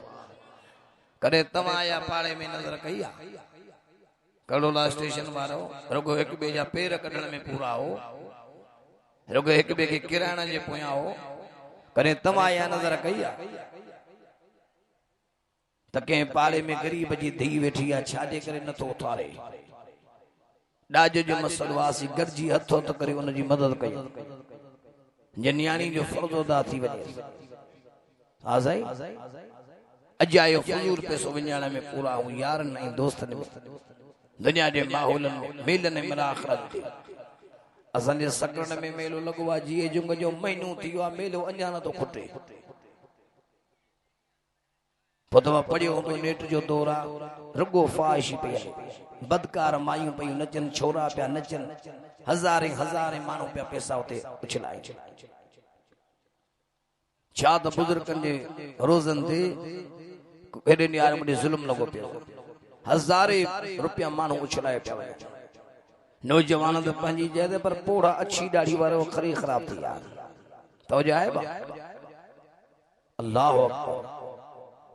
कॾहिं तव्हां या पाड़े में नज़र कई आहे कड़ोला स्टेशन वारो रुगो हिक ॿिए जा पेर कढण में पूरा हो रुगो हिक ॿिए खे किराइण जे पोयां हो कॾहिं तव्हां या नज़र कई आहे त कंहिं पाड़े में गरीब जी धीउ वेठी आहे छाजे करे नथो उथारे ॾाज जो मसलो आहे गॾिजी हथो हथ करे उनजी मदद कई जे न्याणी जो फ़र्ज़ अदा थी वञे हा साईं अॼु आयो फज़ूल पैसो विञाइण में पूरा हूं यारनि ऐं दोस्तनि में दुनिया जे माहौलनि में मेलनि में आख़िरत असांजे सकण में मेलो लॻो आहे जीअं जुंग जो महीनो थी वियो आहे मेलो अञा नथो खुटे पोइ तव्हां पढ़ियो हूंदो नेट जो दौर आहे रुगो फ़ाहिश पई हले बदकार मायूं पियूं नचनि छोरा पिया नचनि हज़ारे हज़ारे माण्हू पिया पैसा उते उछलाए छा त बुज़ुर्गनि जे रोज़नि ते हेॾे न्यारे मुंहिंजे ज़ुल्म लॻो पियो हज़ारे रुपया माण्हू उछलाए पिया वञनि नौजवान त पंहिंजी जॻह ते पर पोड़ा अछी ॾाढ़ी वारो खरी ख़राब थी विया तवजो आहे अल्लाह अकबर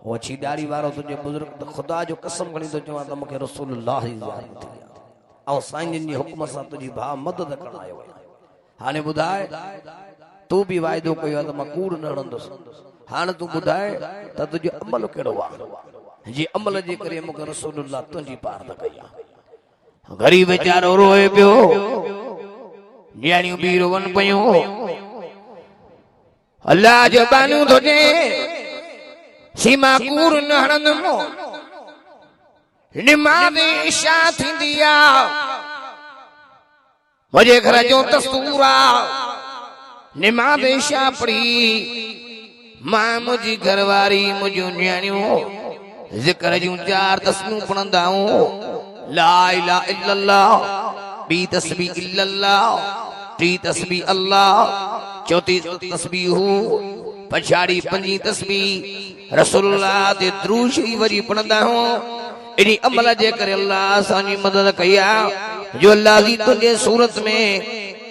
वो अछी ॾाढ़ी वारो तुंहिंजे बुज़ुर्ग त ख़ुदा जो कसम खणी थो चवां त मूंखे रसूलुल्लाह जी ज़ियारत थी आहे ऐं साईं जिन जी हुक्म सां तुंहिंजी भाउ मदद करण आयो आहे हाणे ॿुधाए तूं बि वाइदो कयो आहे त मां कूड़ न हणंदुसि हाणे तूं ॿुधाए त तुंहिंजो अमल कहिड़ो आहे जी अमल जे करे मूंखे रसूलुल्लाह तुंहिंजी पार त कई आहे गरीब बेचारो रोए पियो न्याणियूं बि रोवन पियूं अल्लाह जो बानू तुझे सीमा कूड़ न हणंदुमि निमाज़ इशा थींदी आहे मुंहिंजे घर जो दस्तूर आहे निमाज़ इशा पढ़ी मां मुंहिंजी घरवारी मुंहिंजूं न्याणियूं ज़िक्र जूं 4 तस्बीहूं पढ़ंदा आहियूं ला इलाहा इल्लल्लाह बी तस्बीह इल्लल्लाह टी तस्बीह अल्लाह चौथी तस्बीह पछाड़ी 5 तस्बीह रसूलुल्लाह ते दुरूद शरीफ वरी पढ़ंदा आहियूं इन अमल जे करे अल्लाह असांजी मदद कई आहे जो अल्लाह जी तुंहिंजे सूरत में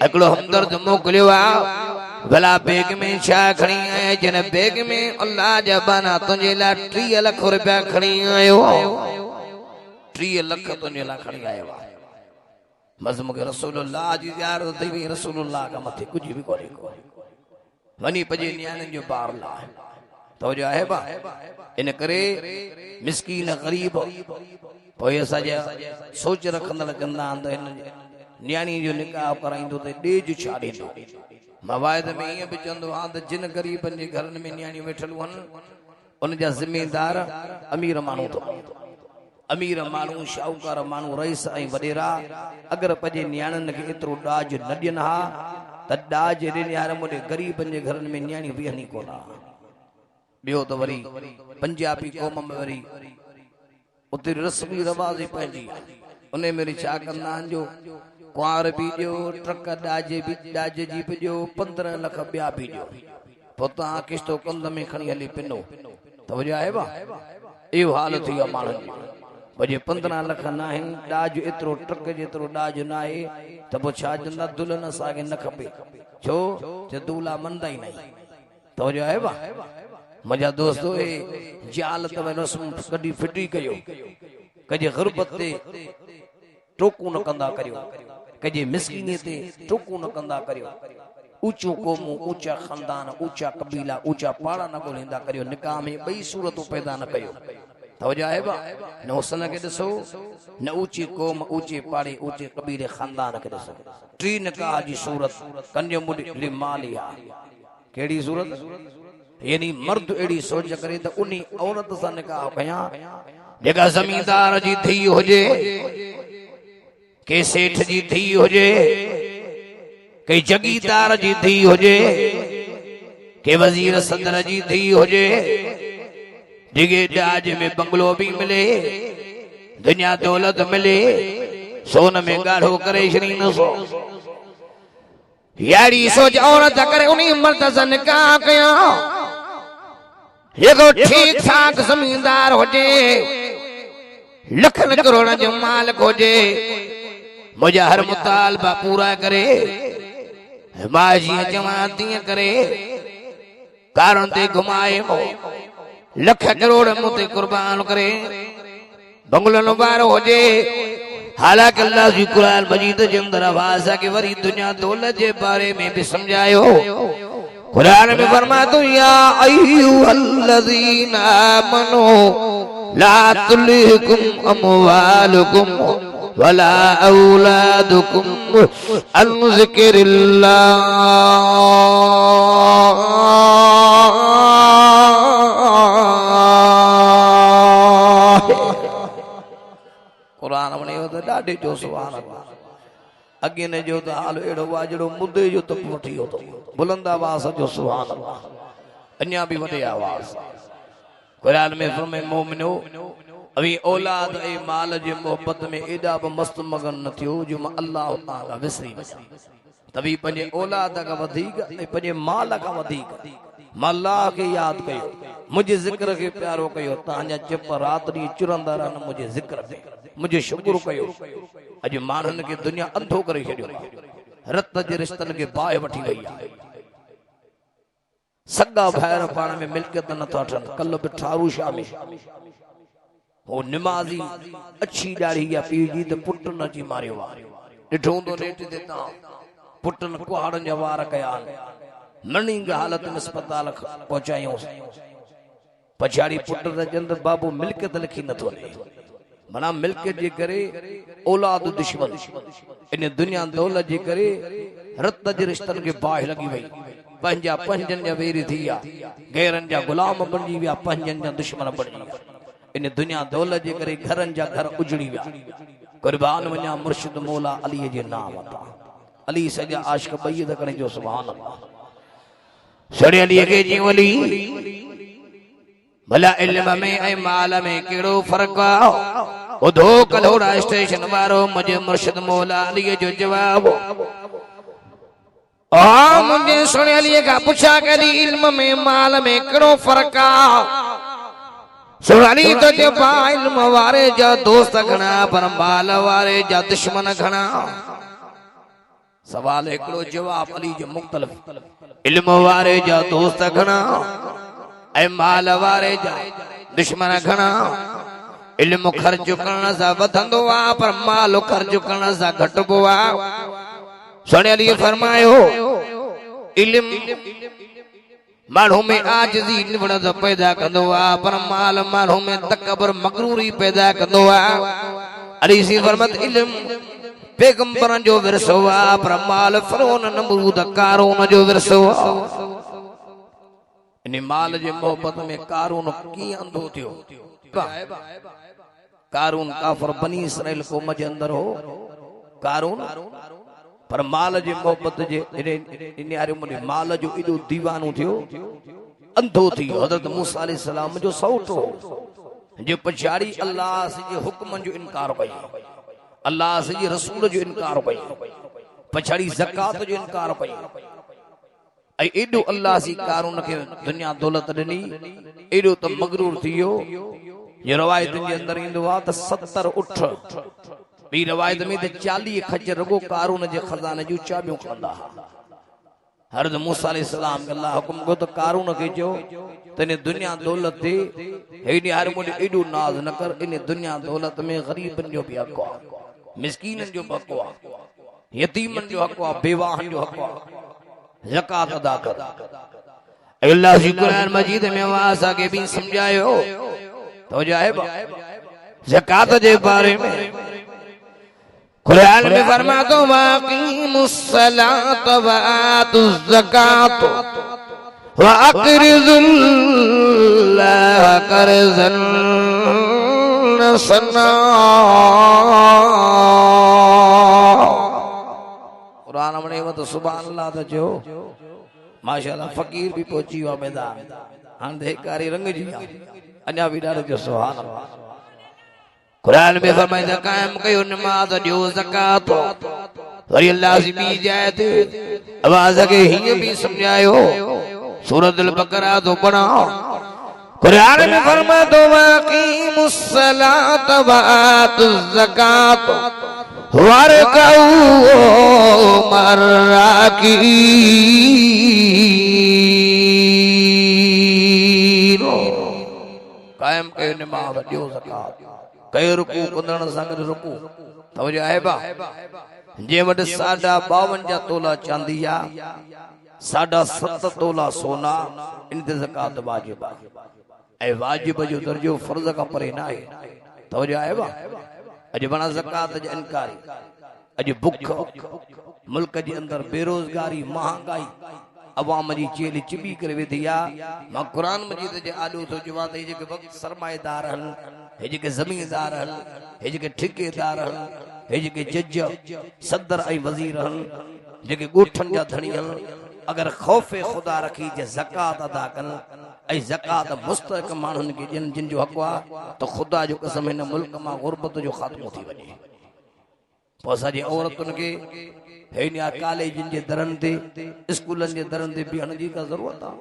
हिकिड़ो हमदर्द मोकिलियो आहे भला बैग में छा खणी आया जिन बैग में अल्लाह जा बाना तुंहिंजे लाइ 30 लख रुपया खणी आयो 30 लख तुंहिंजे लाइ खणी आयो आहे मज़ मूंखे रसूलुल्लाह जी ज़ियारत थी वई रसूलुल्लाह का मथे कुछ भी कोन्हे को वनी पजे न्याणनि जो पार लाए तो जो है बा इन करे मिस्कीन गरीब पोइ असांजा सोच रखंदड़ कंदा आहिनि त हिन न्याणी जो निकाह कराईंदो त ॾेज छा ॾींदो मवाइद में ईअं बि चवंदो आहे त जिन ग़रीबनि जे घरनि में न्याणियूं वेठल आहिनि उन जा ज़िमेदार अमीर माण्हू अथव अमीर माण्हू शाहूकार माण्हू रईस ऐं वॾेरा अगरि पंहिंजे न्याणियुनि खे एतिरो ॾाज न ॾियनि हा त ॾाज ॾिने मुंहिंजे ग़रीबनि जे घरनि में न्याणी बीहनी कोन ॿियो त वरी पंजाबी क़ौम में वरी उते रस्मी रवाज़ पंहिंजी उन में वरी छा कंदा आहिनि जो कुंवार बि ॾियो ट्रक ॾाज जी बि ॾियो 15 लख ॿिया बि ॾियो पोइ तव्हां किस्तो कंध में खणी हली पिनो त वजह आहे बा इहो हाल थी वियो माण्हुनि जो भॼे 15 लख न आहिनि ॾाज एतिरो ट्रक जेतिरो ॾाज न आहे त पोइ छा चवंदा दुल्हन असांखे न खपे छो त दूल्हा मञंदा ई न त वजह आहे बा मुंहिंजा दोस्तो जाल त रस्म कॾहिं फिटी कयो कजे ग़ुर्बत ते टोकू न कंदा करियो कजे मिसकीनी ते टोकू न कंदा करियो ऊंचो क़ौमूं ऊंचा ख़ानदान ऊंचा कबीला ऊंचा पाड़ा न ॻोल्हींदा करियो निकाह में ॿई सूरतूं पैदा न कयो तवजो आहे बा न हुसन खे ॾिसो न ऊंची क़ौम ऊंचे पाड़े ऊंचे कबीले ख़ानदान खे ॾिसो टी निकाह जी सूरत कन्या मुॾ लिमालिया कहिड़ी सूरत यानी मर्द अहिड़ी सोच करे त उन औरत सां निकाह कयां जेका ज़मींदार जी धी हुजे के सेठ जी धी हुजे के जगीदार जी धी हुजे के वजीर सदर जी धी हुजे जिगे ॾाज में बंगलो भी मिले दुनिया दौलत मिले सोन में गाढ़ो करे छॾींदो सो यारी सोच औरत करे उन्हीं मर्द सां निकाह कयां जेको ठीक ठाक ज़मींदार हुजे लखन करोड़ जो मालिक हुजे मुंहिंजा हर मुतालबा पूरा करे मां जीअं चवां तीअं करे कारुनि ते घुमाए लख करोड़ मूं ते कुर्बान करे बंगलनि वारो हुजे हालांकि अल्लाह जी कुरान मजीद जे अंदर आवाज़ आहे कि वरी दुनिया दौलत जे बारे में भी समझायो कुरान में फरमातो या अय्युहल्लज़ीना आमनू ला तुल्हिकुम अमवालुकुम वला औलादुकुम अन ज़िक्रिल्लाह कुरान में तो ॾाढे जो सुभान अल्लाह अगे ने जो तो हाल एड़ो वाजड़ो मुद्दे जो तो वठी हो तो बुलंद आवाज जो सुभान अल्लाह अन्या भी वडे आवाज कुरान में फरमाए मोमिनो अभी औलाद ए माल जे मोहब्बत में एडा ब मस्त मगन न थियो जो अल्लाह ताला विसरी वया तभी पंजे औलाद का वधीक ए पंजे माल का वधीक अल्लाह के याद कयो मुझे जिक्र के प्यारो कयो तांजा चिप रात दी चुरंदा रहन मुझे जिक्र पे मुझे शुक्र कयो अज मानन के दुनिया अंधो करे छडियो रत जे रिश्तन के बाहि वठी वई सगा भायर पाण में मिल्कियत न था ठन कल बि ठारू शाह में वो नमाजी अच्छी दाढ़ी या पीर जी त पुट न जी मारियो ॾिठो हूंदो नेट ते ता पुटन कुहाड़न जा वार कया ननी हालत में अस्पताल पहुंचायूं पछाड़ी पुट रजंद बाबू मिल्कियत लिखी न थो मना मिल्कियत जे करे औलाद दुश्मन इन दुनिया दौलत जे करे रत जे रिश्तन के बाहि लगी वई पंजा पंजन जा वेरी थिया गैरन जा गुलाम बणजी विया पंजन जा दुश्मन बणजी इन दुनिया दौलत जे करे घरन जा घर उजड़ी विया कुर्बान वञा मुर्शिद मौला अली जे नाम ता अली सजा आशिक बयद करे जो सुभान अल्लाह सड़े अली के जी वली भला इल्म में ऐ माल में केड़ो फर्क आ उधो कलोड़ा स्टेशन वारो मुझे मुर्शिद मौला अली जो जवाब आ मुझे सुने अली का पूछा कदी इल्म में माल में केड़ो फर्क आ सुनाली तो जे बा इल्म वारे जा दोस्त घणा पर माल वारे जा दुश्मन घणा सवाल एकड़ो जवाब अली जो मुख्तलिफ इल्म वारे जा दोस्त घणा ऐ माल वारे जा दुश्मन घणा इल्म ख़र्च करण सां वधंदो आहे पर माल ख़र्च करण सां घटिबो आहे। सोने अली फरमायो इल्म माण्हू में आजिज़ी निवणत पैदा कंदो आहे पर माल माण्हू में तकबर मगरूरी पैदा कंदो आहे। अली सी फरमत इल्म पैगंबरन जो विरसो आहे पर माल फ़िरौन नमरूद कारून जो विरसो आहे। इन माल जे मोहब्बत में कारून कीअं अंधो थियो? कारून काफर बनी इसराइल क़ौम जे अंदर हो कारून, पर माल जे मोहब्बत जे इन यारे माल जो एॾो दीवानो थियो अंधो थी हज़रत मूसा अलैहि सलाम जो सौट हो जो पछाड़ी अल्लाह जे हुक्म जो इनकार कई, अल्लाह जे रसूल जो इनकार कई, पछाड़ी ज़कात जो इनकार कई। ऐं एॾो अल्लाह सी कारून खे दुनिया दौलत ॾिनी एॾो त मगरूर थी वियो। ये रवायतुनि जे अंदर ईंदो आहे त 70 उठ, ॿी रवायत में त 40 खच रुगो कारून जे खज़ाने जूं चाबियूं खणंदा हुआ। हज़रत मूसा अलैहि सलाम खे अल्लाह हुकुम कयो त कारून खे चयो त इन दुनिया दौलत ते हेॾी हर मुंहिंजो एॾो नाज़ न कर, इन दुनिया दौलत में ग़रीबनि जो बि हक़ आहे, मिस्कीननि जो बि हक़ आहे, यतीमनि जो हक़ आहे, बेवाहनि जो हक़ आहे, ज़कात अदा कर। अल्लाह जी कुरान मजीद में वासा के भी समझायो तो जाए ज़कात जे बारे में कुरान में फरमा दो वाक़ीमुस सलात व आतुज़ ज़कात व अक़रिज़ुल्लाह क़र्ज़न हसना। कुरान में वो तो सुभान अल्लाह तो जो माशाअल्लाह फकीर भी पहुंची हुआ मैदान हां देकारी रंग जी अन्या भी डाल जो सुभान अल्लाह। कुरान में फरमाया कायम कयो नमाज ॾियो ज़कात वरी अल्लाह जी बी जाए थे आवाज के हीअं भी समझायो सूरत अल बकरा तो पढ़ा। कुरान में फरमाया तो वाक़ीमुस सलात व आतुज़ ज़कात वरकऊ मर्राकीन। कायम कयो नमाज ॾियो ज़कात कयो रुकू कुंदण सां गॾु रुकू। तवजो आहे बा जे वटि 52 तोला चांदी आहे 7.5 तोला सोना इन ते ज़कात वाजिब आहे ऐं वाजिब जो दर्जो फर्ज़ खां परे न आहे। तवजो आहे बा अॼु बना ज़कात जो इनकारी अॼु बुख मुल्क जे अंदर बेरोजगारी महांगाई अवाम जी चेली चिबी करे वेठी आहे। मां कुरान मजीद जे आॾो थो चवां त जेके वक़्त सरमाएदार आहिनि हे जेके ज़मीनदार आहिनि हे जेके ठेकेदार आहिनि हे जेके जज सदर ऐं वज़ीर आहिनि जेके ॻोठनि जा धणी आहिनि अगर ख़ौफ़े ख़ुदा रखी जे ज़कात अदा कनि ऐं ज़कात मुस्तहिक़ माण्हुनि खे ॾियनि जिन जो हक़ आहे त ख़ुदा जो कसम हिन मुल्क मां गुरबत जो ख़ात्मो थी वञे। पोइ असांजी औरतुनि खे हिन कॉलेजनि जे दरनि ते स्कूलनि जे दरनि ते बीहण जी का ज़रूरत आहे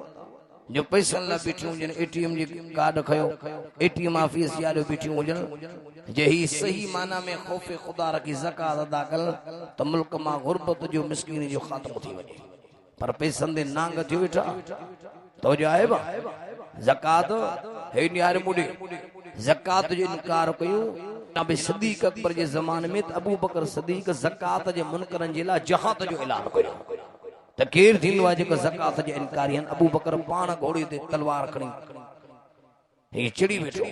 जो पैसनि लाइ बीठियूं हुजनि एटीएम जी कार्ड खयो एटीएम ऑफिस यार बीठियूं हुजनि जे ही सही माना में ख़ौफ़े ख़ुदा रखी ज़कात अदा कनि त मुल्क मां गुरबत जो मिसकीनी जो ख़ात्मो थी वञे। पर पैसनि ते नांग थी वेठा तो जो आहे बा ज़कात हे यार मुडे ज़कात जो इनकार कयो नबी सदीक अकबर जे ज़माने में अबू बकर सदीक ज़कात जे मुनकरन जे लाइ जहाद जो ऐलान कयो त केर थींदो आहे जेको ज़कात जे इनकारी आहिनि। अबू बकर पाण घोड़े ते तलवार खणी हे चिड़ी वेठो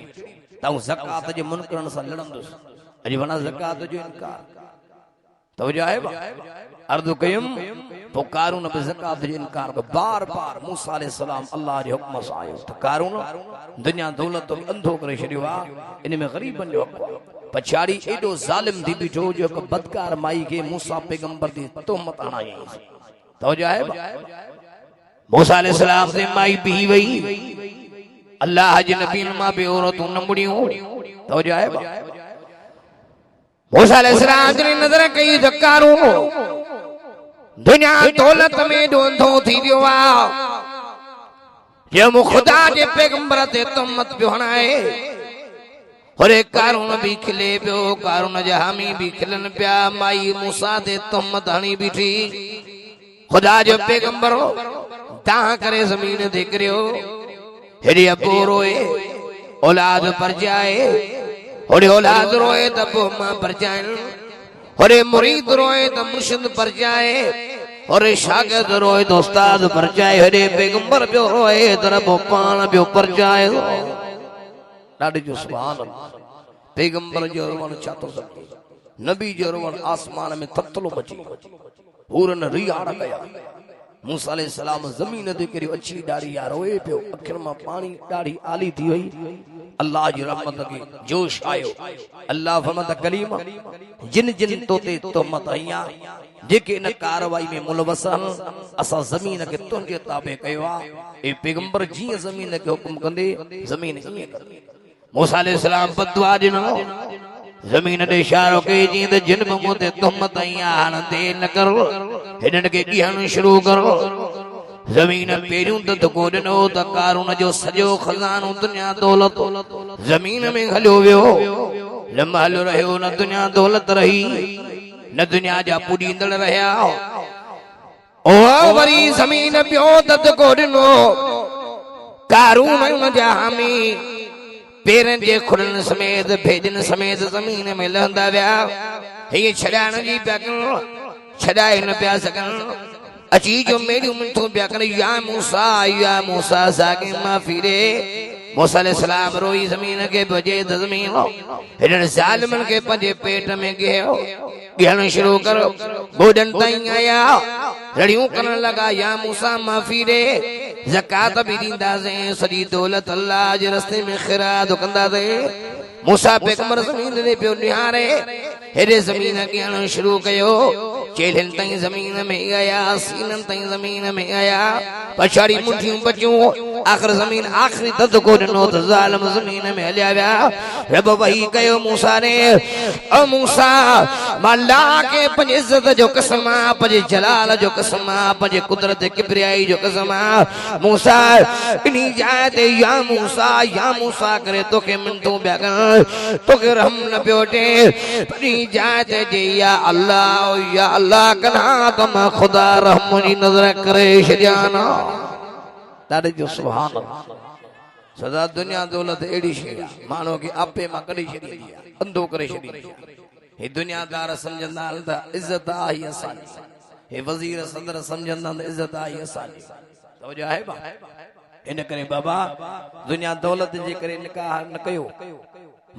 त ज़कात जे मुनकरन सां लड़ंदुसि अॼु वना ज़कात जो इनकार तवजो आहे बा अर्ज़ कयम पोइ कारून बि ज़कात जो इनकार कयो बार बार मूसा अलैहि सलाम अल्लाह जे हुक्म सां आयो त कारून दुनिया दौलत अंधो करे छॾियो आहे इन में ग़रीबनि जो हक़ आहे। पछाड़ी एॾो ज़ालिम थी बीठो जो हिकु बदकार माई खे मूसा पैगंबर ते तोहमत हणाई तवजो आहे मूसा अलैहि सलाम ते माई बीही वई अल्लाह जे नबीन मां बि औरतूं न मुड़ियूं तवजो आहे मूसा अलैहि सलाम जी नज़र कई त कारून दुनिया दौलत में अंधो थी वियो आहे जे मूं ख़ुदा जे पैगंबर ते तोहमत पियो हणाए। होरे कारून भी खिले पियो कारून जा हामी भी खिलन पिया माई मूसा ते तोहमत हणी बीठी ख़ुदा जो पैगंबर तव्हां करे ज़मीन ते किरियो हेॾी अबो रोए औलाद पर जाए होरे औलाद रोए त पोइ मां परचाइण होरे मुरीद रोए त मुर्शिद परचाए होरे शागिर्द रोए त उस्ताद परचाए होरे पैगंबर पियो रोए त रब पाण पियो परचाए ॾाढी जो सुभान अल्लाह पैगंबर जो रोवण छा थो सघे नबी जो रोवण आसमान में थतलो मची पूरन रियाड़ कया मूसा अलैहि सलाम ज़मीन ते किरियो अची ॾाढी यार रोए पियो अखियुनि मां पाणी ॾाढी आली थी वई अल्लाह जी रहमत खे जोश आयो अल्लाह फरमाता कलीमा जिन जिन तोते तोहमत हईया जेके इन कार्रवाई में मुलवस आहिनि असां ज़मीन खे तुंहिंजे ताबे कयो आहे ए पैगंबर जीअं ज़मीन खे हुकुम कंदे ज़मीन ईअं कंदी मूसा अलैहि सलाम बददुआ ॾिनो ज़मीन ॾे इशारो कई जीअं त जिन बि मूं ते तुहमत हईया हाणे देरि न करो हिननि खे ॾियणु शुरू करो ज़मीन पहिरियों त धको ॾिनो त कारून जो सॼो खज़ानो दुनिया दौलत ज़मीन में हलियो वियो लम्हा हलियो रहियो न दुनिया दौलत रही न दुनिया जा पुॼींदड़ रहिया ओ वरी ज़मीन पियो त धको ॾिनो कारून उन जा हामी पेरन जे खुरन समेत भेजन समेत ज़मीन में लहंदा विया हे छॾाइण जी पिया कनि छॾाए न पिया सघनि अची जो मेरियूं मिंथूं पिया कनि या मूसा सागे माफ़ी ॾे मूसा अलैहि सलाम रोई ज़मीन खे भॼे त ज़मीन हिननि ज़ालिमनि खे पंहिंजे पेट में ॻियणु शुरू करो गोॾनि ताईं आया रड़ियूं करण लॻा या मूसा माफ़ी ॾे ज़कात बि ॾींदासीं सॼी दौलत अल्लाह जे रस्ते में ख़िरात कंदासीं मूसा पैगंबर ज़मीन ॾे पियो निहारे हेॾे ज़मीन ॻियणु शुरू कयो चेलनि ताईं ज़मीन में आया सीननि ताईं ज़मीन में आया पछाड़ी मुठियूं बचियूं आख़िर ज़मीन आख़िरी ददको ॾिनो त ज़ालिम ज़मीन में हलिया विया रब वही कयो मूसा ने ओ मूसा मां अल्लाह खे पंहिंजी इज़त जो कसम आहे पंहिंजे जलाल जो कसम आहे पंहिंजे कुदरत किबरियाई जो कसम आहे मूसा इन्ही जाइ ते या मूसा करे तोखे मिंटूं पिया कनि तोखे रहम न पियो अचे इन्ही जाइ ते जे या अल्लाह कना त मां ख़ुदा रहम जी नज़र करे छॾियां न ॾाढे जो सुभान अल्लाह सदा दुनिया दौलत अहिड़ी शइ आहे माण्हू खे आपे मां कढी छॾींदी आहे अंधो करे छॾींदी आहे हे दुनियादार सम्झंदा आहिनि त इज़त आहे ही असांजी हे वज़ीर सदर सम्झंदा आहिनि इज़त आहे ही असांजी तवजो आहे बा इन करे बाबा दुनिया दौलत जे करे निकाह न कयो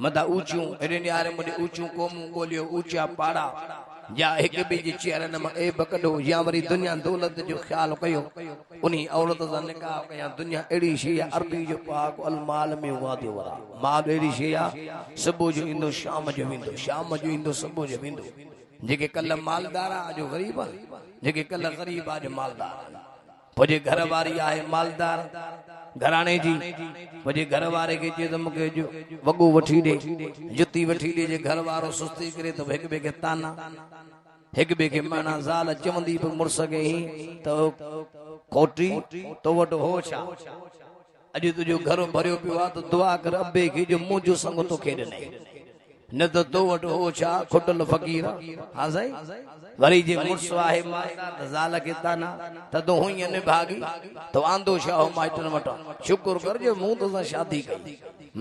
मदा ऊचियूं हेॾे न्यारे मुॾे ऊचियूं क़ौमूं ॻोल्हियो ऊचा पाड़ा या हिक ॿिए जे चेहरनि मां ऐब कढो या वरी दुनिया दौलत जो ख्याल कयो उन्ही औरत सां निकाह कया दुनिया अहिड़ी शइ आहे अरबी जो पाक अलमाल में वादियो वरा माल अहिड़ी शइ आहे सुबुह जो ईंदो शाम जो वेंदो शाम जो ईंदो सुबुह जो वेंदो जेके कल्ह मालदार आहे जो ग़रीब आहे जेके कल्ह ग़रीब आहे जो मालदार आहे पोइ जे घर वारी आहे मालदार घराणे जी पोइ जे घर वारे खे चए त मूंखे वॻो वठी ॾे जुती वठी ॾे जे घर वारो सुस्ती करे त हिक ॿिए खे ताना हिक ॿिए खे माना ज़ाल चवंदी बि मुड़ुस खे ई त कोटी तो वटि हो छा अॼु तुंहिंजो घर भरियो पियो आहे त दुआ कर अबे खे जो मुंहिंजो संग तोखे ॾिनई न त तो वटि हो छा खुटल फ़क़ीर हा साईं वरी जे मुड़ुस आहे त ज़ाल खे ताना त तो हुईं निभागी तो आंदो छा हो माइटनि वटां शुक्र कर जो मूं तोसां शादी कई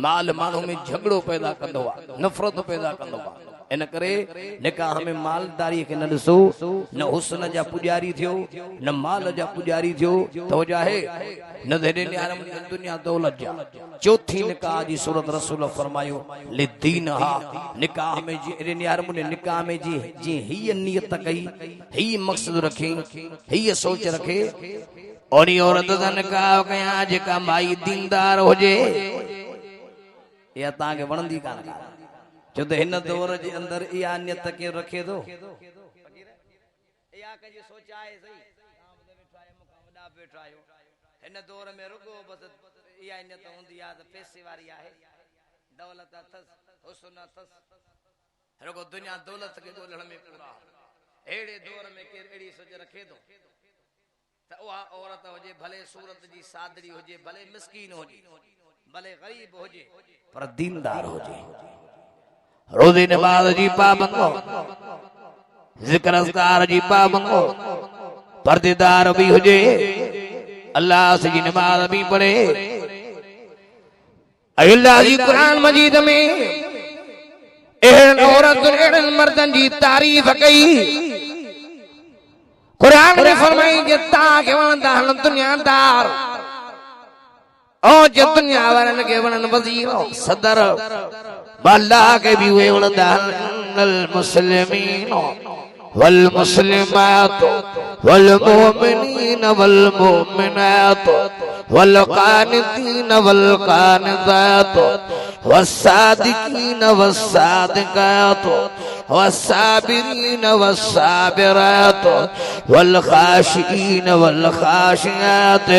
माल माण्हू में झगड़ो पैदा कंदो आहे नफ़रत पैदा कंदो आहे इन करे निकाह में मालदारी खे न ॾिसो न हुस्न जा पुॼारी थियो न माल जा पुॼारी थियो तवजो आहे न हेॾे न्यारे दुनिया दौलत जा चौथी निकाह जी सूरत रसूल फरमायो लिदीन हा निकाह में जी हेॾे न्यारे मुने निकाह में जी हीअ नियत कई हीअ मक़सद रखे हीअ सोच रखे ओड़ी औरत सां निकाह कया जेका माई दीनदार हुजे या तव्हांखे वणंदी कान छो त हिन दौर जे अंदर इहा नियत के रखे थो हिन दौर में रुगो बस इहा नियत हूंदी आहे त पैसे वारी आहे दौलत अथस हुस्न अथस रुगो दुनिया दौलत खे ॻोल्हण में पूरा अहिड़े दौर में केरु अहिड़ी सोच रखे थो त उहा औरत हुजे भले सूरत जी सादड़ी हुजे भले मिसकीन हुजे भले ग़रीब हुजे पर दीनदार हुजे रोज़े नमाज जी पाबंद ज़िक्र अस्कार जी पाबंद पर्देदार भी हुजे अल्लाह से जी नमाज भी पढ़े अल्लाह जी कुरान मजीद में एहन औरतुन एहन मर्दन जी तारीफ कई कुरान में फरमाई जे ताके वणंदा हन दुनियादार ओ जे दुनिया वारन के वणन वजीर सदर अल्लाह के भी वे वणंदा हन मुस्लिमीन वल मुस्लिमात वल मुमिनीन वल मुमिनात वल कानितीन वल कानितात वस्सादिकीन वस्सादिकात वस्साबिरीन वस्साबिरात वल खाशिईन वल खाशियात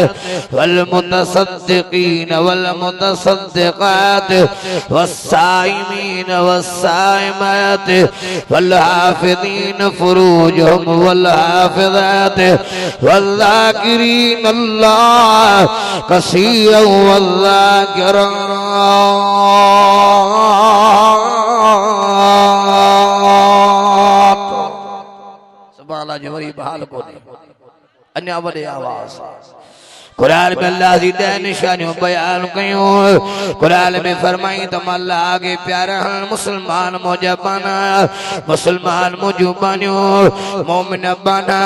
वल मुतसद्दिकीन वल मुतसद्दिकात वस्साइमीन वस्साइमात वल हाफिदीन फुरूजहुम वल हाफिजात वल्लाकिरीन अल्लाह कसीरन वल्लाकिरात सुभान अल्लाह जवरी बहाल को दे अन्य वडे आवाज कुरान में अल्लाह जी दे निशानियों बयान कयो कुरान में फरमाई तुम अल्लाह आगे प्यारा मुसलमान मौजा बना मुसलमान मौजू बनो मोमिन बना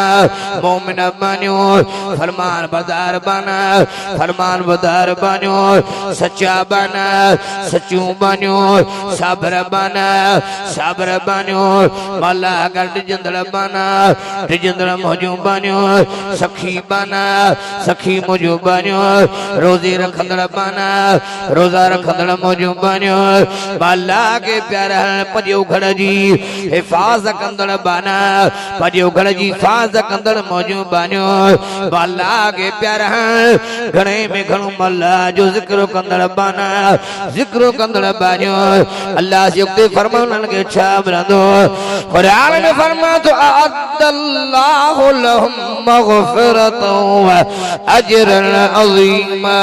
मोमिन बनो फरमान बरदार बना फरमान बरदार बनो सच्चा बना सच्चू बनो सब्र बना सब्र बनो मल्ला अगर डिजंदड़ बना डिजंदड़ मौजू बनो सखी बना सखी मौजू बनो रोजी रखंदड़ बना रोजा रखंदड़ मौजू बनो मल्ला के प्यारा पजो घर जी हिफाज कंदड़ बना पजो घर जी हिफाज कंदड़ मौजू बनो मल्ला के प्यारा घणे में घणो मल्ला जो जिक्र कंदड़ बना जिक्र कंदड़ बनो अल्लाह से फरमानन के छा बरंदो कुरान में फरमातो अल्लाहु लहुम मगफिरतन व अजरन अज़ीमा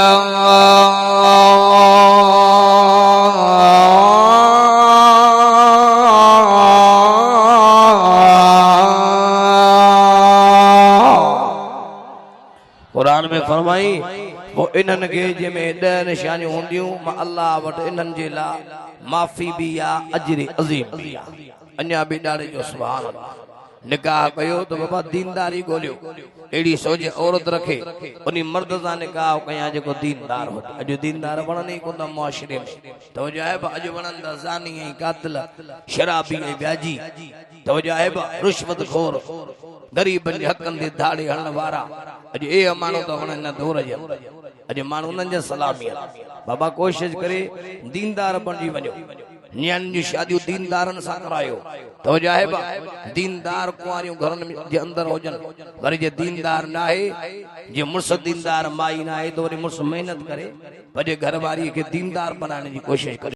कुरान में फरमाई वो इन्हन के जंहिंमें 10 निशानियूं हूंदियूं मां अल्लाह वटि इन्हनि जे लाइ माफ़ी भी आहे अजर अज़ीम भी आहे अञा बि ॾाढे जो सुभान अल्लाह निकाह कयो तो बाबा दीनदारी ॻोल्हियो अहिड़ी सोच औरत रखे उन्ही मर्द सां निकाह कयां जेको दीनदार हो अॼु दीनदार वणनि ई कोन मुआशिरे में तवजो आहे अॼु वणनि था ज़ानी ऐं कातिल शराबी ऐं व्याजी तवजो आहे रिश्वतखोर गरीबनि जे हक़नि ते धाड़े हणण वारा अॼु ए माण्हू त वणनि न दौर जा अॼु माण्हू उन्हनि जा सलामी बाबा कोशिश करे दीनदार बणिजी वञो नियान जी शादियूं दीनदारनि सां करायो तवजो आहे दीनदार कुंवारियूं घरनि जे अंदर हुजनि वरी जे दीनदार न आहे जे मुड़ुस दीनदार माई न आहे त वरी मुड़ुस महिनत करे पंहिंजे घर वारीअ खे दीनदार बनाइण जी कोशिशि करे